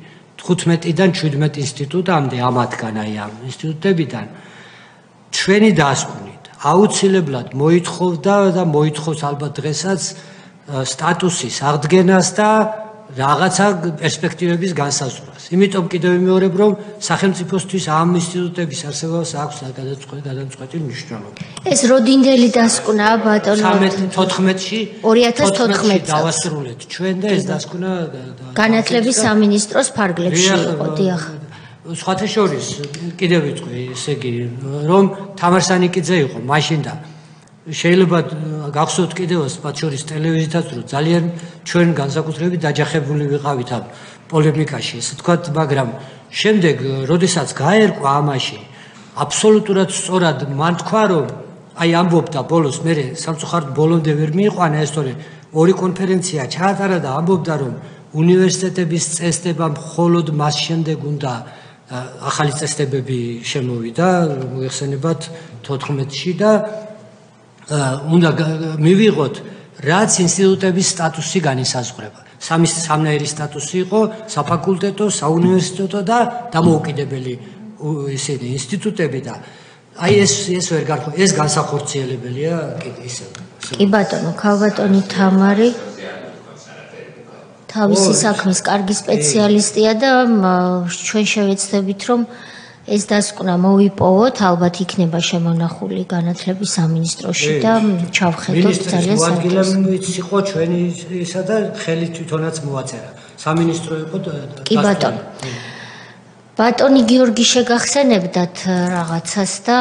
S2: 15-დან 17 ინსტიტუტამდე ამათგან აი ამ ინსტიტუტებიდან ჩვენი დასკვნით აუცილებლად მოითხოვდა და მოითხოვს ალბათ დღესაც სტატუსის აღდგენას და რაღაცა პერსპექტივების განსაზღვრას. იმიტომ კიდევ ვიმეორებ, რომ სახელმწიფოსთვის ამ ინსტიტუტების არსებობას აქვს გადამწყვეტი მნიშვნელობა.
S1: ეს როდინდელი დასკვნა ბატონო
S2: 14-ში
S1: 2014
S2: დავასრულეთ ჩვენ და ეს დასკვნა
S1: განათლების სამინისტროს ფარგლებში იყო, დიახ.
S2: სხვათა შორის კიდევ ვიტყვი, ესე იგი, რომ თამარ სანიკიძე იყო მაშინ და შეიძლება გახსოვთ კიდევაც მათ შორის ტელევიზიითაც რომ ძალიან ჩვენ განსაკუთრებით დაჯახებული ვიყავით ამ პოლემიკაში, ესე თქვათ, მაგრამ შემდეგ, როდესაც გაერკვა ამაში, აბსოლუტურად სწორად მან თქვა, რომ აი ამბობდა ბოლოს, მე სამწუხაროდ ბოლომდე ვერ მიიყვანა ეს, თორე ორი კონფერენცია ჩაატარა და ამბობდა, რომ უნივერსიტეტების წესდება მხოლოდ მას შემდეგ უნდა ახალი წესდებები შემოვიდა, მოიხსენებათ 14-ში და უნდა მივიღოთ რაც ინსტიტუტების სტატუსი განისაზღვრება. სამნაირი სტატუსი იყო საფაკულტეტო, საუნივერსიტეტო და დამოუკიდებელი ისინი ინსტიტუტები და აი ეს ვერ გარკვეულ, ეს განსახორციელებელია ისე.
S1: კი ბატონო, ქალბატონი თამარი თავისი საქმის კარგი სპეციალისტია და ჩვენ შევეცდებით რომ ეს დასკვნა მოვიპოვოთ, ალბათ იქნება შემონახული განათლების სამინისტროში და ჩავხედოთ ძალიან საინტერესო.
S2: მინისტრს იყო ჩვენი ისა და ხელი თვითონაც მოაწერა. სამინისტრო იყო
S1: კი ბატონო. ბატონი გიორგი შეგახსენებდათ რაღაცას და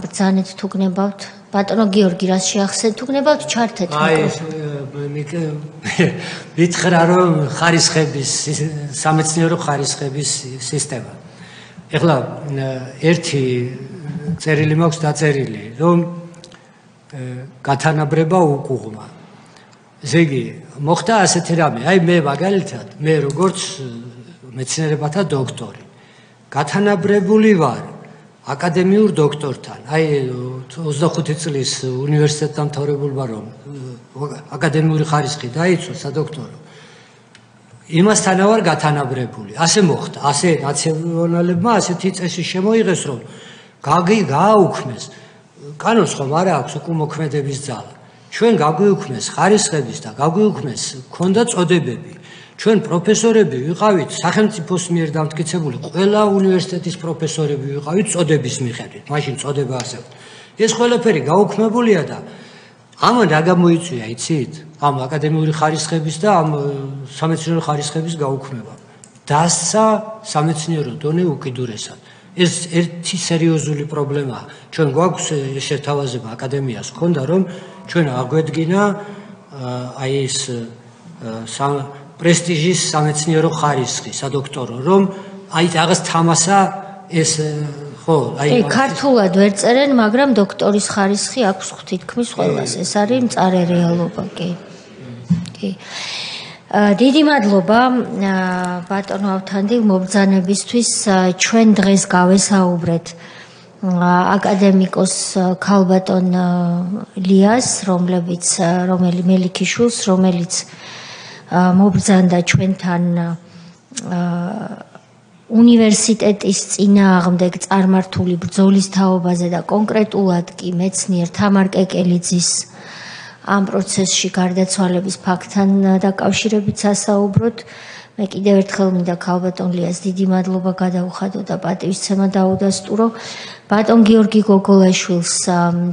S1: ბრძანეთ თუ გნებავთ. ბატონო გიორგი რას შეახსენეთ თუ გნებავთ ჩართეთ
S2: მითხრა რომ ხარისხების სამეცნიერო ხარისხების სისტემა. ეხლა ერთი წერილი მაქვს დაწერილი, რომ გათანაბრება უკუღმა. ესე იგი, მოხდა ასეთი რამე, აი მე მაგალითად, მე როგორც მეცნიერებათა დოქტორი, გათანაბრებული ვარ აკადემიურ დოქტორთან. აი 25 წლის უნივერსიტეტ დამთავრებულმა რომ აკადემიური ხარისხი დაიცვა სადოქტორო იმასთან ვარ გათანაბრებული. ასე მოხდა, ასე ნაციონალებმა ასეთი წესი შემოიღეს, რომ გააუქმეს. კანონს ხომ არა აქვს უკმოქმედების ძალა. ჩვენ გაგვიუქმეს ხარისხების და გაგვიუქმეს ქონდა წოდებები. ჩვენ პროფესორები ვიყავით სახელმწიფოს მიერ დამტკიცებული, ყველა უნივერსიტეტის პროფესორები ვიყავით წოდების მიხედვით. მაშინ წოდება არსებობდა. ეს ყველაფერი გაუქმებულია და ამან რა გამოიწვია, იცით? ამ აკადემიური ხარისხების და ამ სამეცნიერო ხარისხების გაუქმება. დასცა სამეცნიერო დონე უკიდურესად. ეს ერთი სერიოზული პრობლემაა. ჩვენ გვაქვს შეთავაზება აკადემიას ქონდა, რომ ჩვენ აგვედგინა აი ეს პრესტიჟის სამეცნიერო ხარისხი, სადოქტორო, რომ აი რაღაც თამასა ეს ხო,
S1: აი ქართულად ვერ წერენ, მაგრამ დოქტორის ხარისხი აქვს თითქმის ყველას. ეს არის მწარე რეალობა, კი. კი. დიდი მადლობა ბატონო ავთანდილ მობრძანებისთვის. ჩვენ დღეს გავესაუბრეთ აკადემიკოს ქალბატონ ლიას, რომელიც მელიქიშვილს, რომელიც მობრძანდა ჩვენთან უნივერსიტეტის წინააღმდეგ წარმართული ბრძოლის თაობაზე და კონკრეტულად კი მეცნიერ თამარ კეკელიძის ამ პროცესში გარდაცვალების ფაქტთან დაკავშირებით სასაუბროთ. მე კიდევ ერთხელ მინდა ქალბატონ ლიას დიდი მადლობა გადაუხადო და პატივისცემა დაუდასტურო ბატონ გიორგი გოგოლაშვილს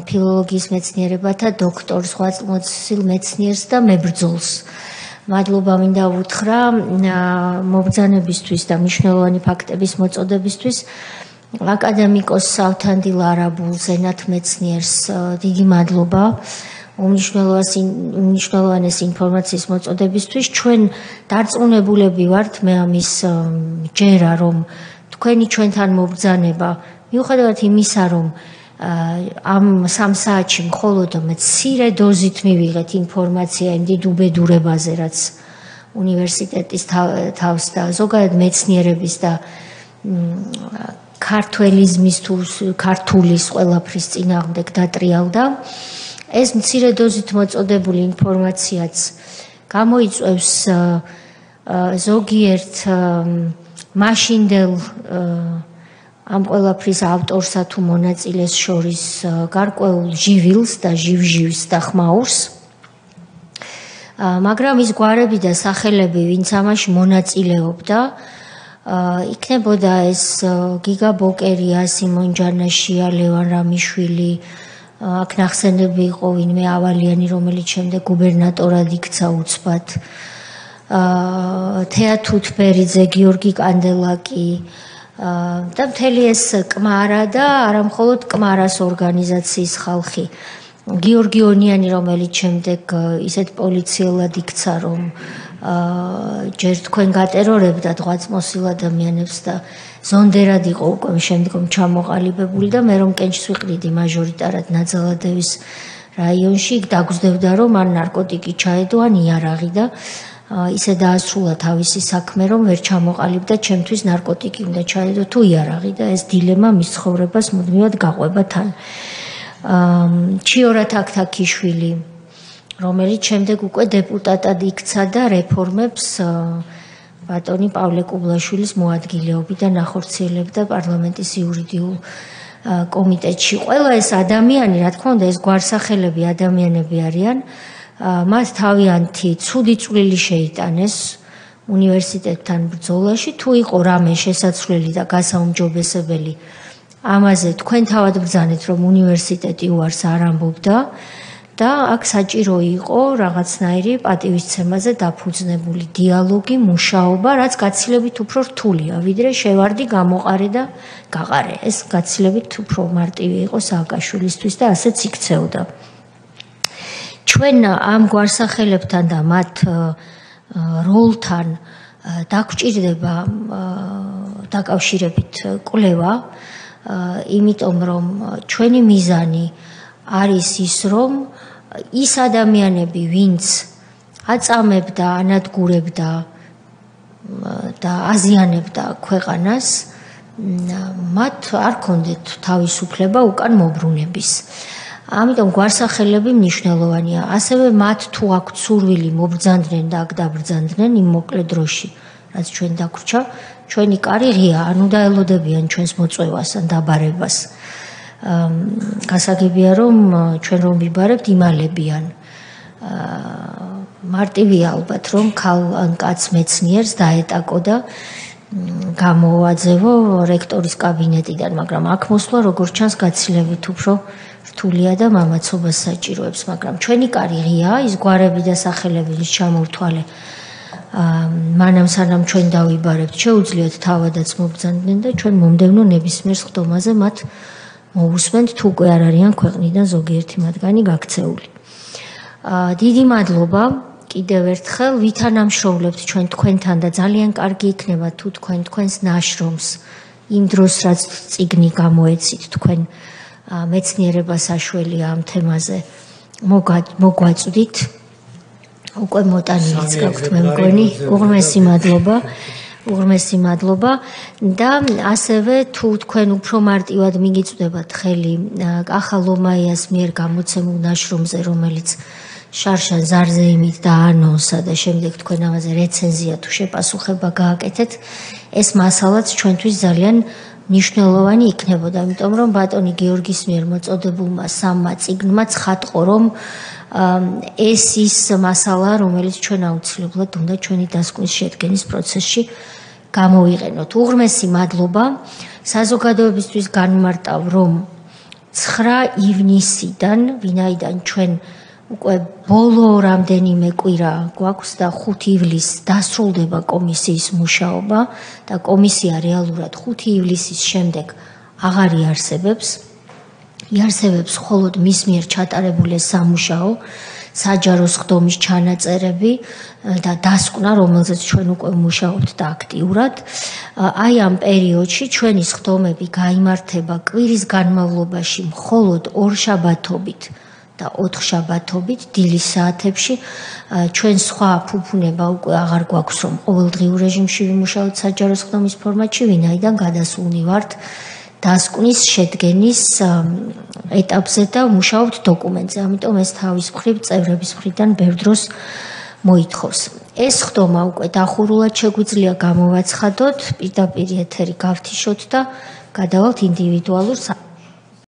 S1: ფილოლოგიის მეცნიერებათა დოქტორს, ღვაწლმოსილ მეცნიერს და მებრძოლს. მადლობა მინდა უთხრა მობრძანებისთვის და მნიშვნელოვანი ფაქტების მოწოდებისთვის. აკადემიკოს ავთანდილ არაბულს, ენათმეცნიერს დიდი მადლობა უმნიშვნელოვანეს ინფორმაციის მოწოდებისთვის. ჩვენ დარწმუნებულები ვართ მე ამის ჯერა რომ თქვენი ჩვენთან მობრძანება მიუხედავად იმისა რომ ამ 3 საათში მხოლოდ მცირე დოზით მივიღეთ ინფორმაცია იმ დიდ უბედურებაზე რაც უნივერსიტეტის თავს და ზოგადად მეცნიერების და ქართველიზმის თუ ქართულის ყველაფრის წინააღმდეგ დატრიალდა. ეს მცირე დოზით მოწოდებული ინფორმაციაც გამოიწვევს ზოგიერთ მაშინდელ ამ ყველაფრის ავტორსა თუ მონაწილეს შორის გარკვეულ ჟივილს და ჟივჟივს და ხმაურს. მაგრამ ის გვარები და სახელები, ვინც ამაში მონაწილეობდა, იქნებოდა ეს გიგა ბოკერია, სიმონ ჯანაშია, ლევან რამიშვილი, აქ ნახსენები იყო ვინმე ავალიანი, რომელიც შემდეგ გუბერნატორად იქცა უცბად. თეა თუთბერიძე, გიორგი კანდელაკი და მთელი ეს კმარა და არა მხოლოდ კმარას ორგანიზაციის ხალხი. გიორგი ონიანი, რომელიც შემდეგ ისეთ პოლიციელად იქცა, რომ ჯერ თქვენ გატერორებდათ ღვაწლმოსილ ადამიანებს და ზონდერად იყო უკვე შემდგომ ჩამოყალიბებული და მე რომ კენჭს ვიყრიდი მაჟორიტარად ნაძალადევის რაიონში, იქ დაგვსდებდა რომ ან ნარკოტიკი ჩაედო, ან იარაღი და ისე დაასრულა თავისი საქმე, რომ ვერ ჩამოყალიბდა ჩემთვის ნარკოტიკი უნდა ჩაედო თუ იარაღი და ეს დილემა მის ცხოვრებას მუდმივად გაყვება თან. ჩიორა თაქთაქიშვილი, რომელიც შემდეგ უკვე დეპუტატად იქცა და რეფორმებს ბატონი პავლე კუბლაშვილის მოადგილეობიდან ახორციელებდა პარლამენტის იურიდიულ კომიტეტში. ყველა ეს ადამიანი, რა თქმა უნდა, ეს გვარსახელები ადამიანები არიან, მათ თავიანთი ცუდი წვლილი შეიტანეს უნივერსიტეტთან ბრძოლაში, თუ იყო რამე შესაძლებელი და გასაუმჯობესებელი. ამაზე თქვენ თავად ბრძანეთ, რომ უნივერსიტეტი უარს არ ამბობდა და აქ საჭირო იყო რაღაცნაირი პატივისცემაზე დაფუძნებული დიალოგი, მუშაობა, რაც გაცილებით უფრო რთულია, ვიდრე შევარდი, გამოყარე და გაყარე. ეს გაცილებით უფრო მარტივი იყო სააკაშვილისთვის და ასეც იქცეოდა. ჩვენ ამ გვარსახელებთან და მათ როლთან დაგვჭირდება დაკავშირებით კვლევა, იმიტომ რომ ჩვენი მიზანი არის ის, რომ ის ადამიანები, ვინც აწამებდა, ანადგურებდა და აზიანებდა ქვეყანას, მათ არ ქონდეთ თავისუფლება უკან მობრუნების. ამიტომ გვარსახელები მნიშვნელოვანია. ასევე მათ თუ აქვთ სურვილი მობრძანდნენ და აქ დაბრძანდნენ იმ მოკლე დროში, რაც ჩვენ დაგვრჩა, ჩვენი კარი ღია, ანუ დაელოდებიან ჩვენს მოწვევას ან დაბარებას. გასაგებია რომ ჩვენ რომ ვიბარებთ იმალებიან. მარტივია ალბათ რომ ქალ ან კაც მეცნიერს დაეტაკო და გამოაძევო რექტორის კაბინეტიდან, მაგრამ აქ მოსვლა როგორც ჩანს გაცილებით უფრო რთულია და მამაცობას საჭიროებს, მაგრამ ჩვენი კარი ღია, ის გვარები და სახელები რის ჩამოვრთვალე მანამ სანამ ჩვენ დავიბარებთ, შეუძლიათ თავადაც მობრძანდნენ და ჩვენ მომდევნო ნებისმიერ ხდომაზე მათ მოусმენთ თუ უკვე არ არიან ქვეყნიდან ზოგიერთი მათგანი გაქცეული. დიდი მადლობა კიდევ ერთხელ ვითანამშრომლებთ ჩვენ თქვენთან და ძალიან კარგი იქნება თუ თქვენ თქვენს ნაშრომს იმ დროს რაც წიგნი გამოეცით თქვენ მეცნიერება საშველი ამ თემაზე მოგვაწვდით. უკვე მოტანილიც გაქვთ მე მგონი. უღრმესი მადლობა და ასევე თუ თქვენ უფრო მარტივად მიგიწვდებათ ხელი კახა ლომაიას მიერ გამოცემულ ნაშრომზე, რომელიც შარშან ზარზეიმით დაანონსა და შემდეგ თქვენ ამაზე რეცენზია თუ შეპასუხება გააკეთეთ, ეს მასალაც ჩვენთვის ძალიან მნიშვნელოვანი იქნებოდა, იმიტომ რომ ბატონი გიორგის მიერ მოწოდებულმა სამმა წიგნმა ცხადყო, რომ ეს ის მასალა, რომელიც ჩვენ აუცილებლად უნდა ჩვენი დასკვნის შედგენის პროცესში გამოვიყენოთ. უღრმესი მადლობა საზოგადოებისთვის განმარტავ, რომ 9 ივნისიდან, ვინაიდან ჩვენ უკვე ბოლო რამდენიმე კვირა გვაქვს და 5 ივლისს დასრულდება კომისიის მუშაობა და კომისია რეალურად 5 ივლისის შემდეგ აღარ იარსებებს. იარსებებს მხოლოდ მის მიერ ჩატარებული სამუშაო, საჯარო სხდომის ჩანაწერები და დასკვნა, რომელზეც ჩვენ უკვე მუშაობთ და აქტიურად. აი ამ პერიოდში ჩვენი სხდომები გაიმართება კვირის განმავლობაში მხოლოდ 2 შაბათობით და 4 შაბათობით დილის საათებში. ჩვენ სხვა ფუფუნება უკვე აღარ გვაქვს, რომ ყოველდღიურ რეჟიმში ვიმუშაოთ საჯარო სხდომის ფორმატში, ვინაიდან გადასულნი ვართ დასკვნის შედგენის ეტაპზე და მუშაობთ დოკუმენტზე. ამიტომ ეს თავის მხრივ წევრების მხრიდან ბევრ დროს მოითხოვს. ეს სხდომა უკვე დახურულად შეგვიძლია გამოვაცხადოთ, პირდაპირ ეთერი გავთიშოთ და გადავალთ ინდივიდუალურ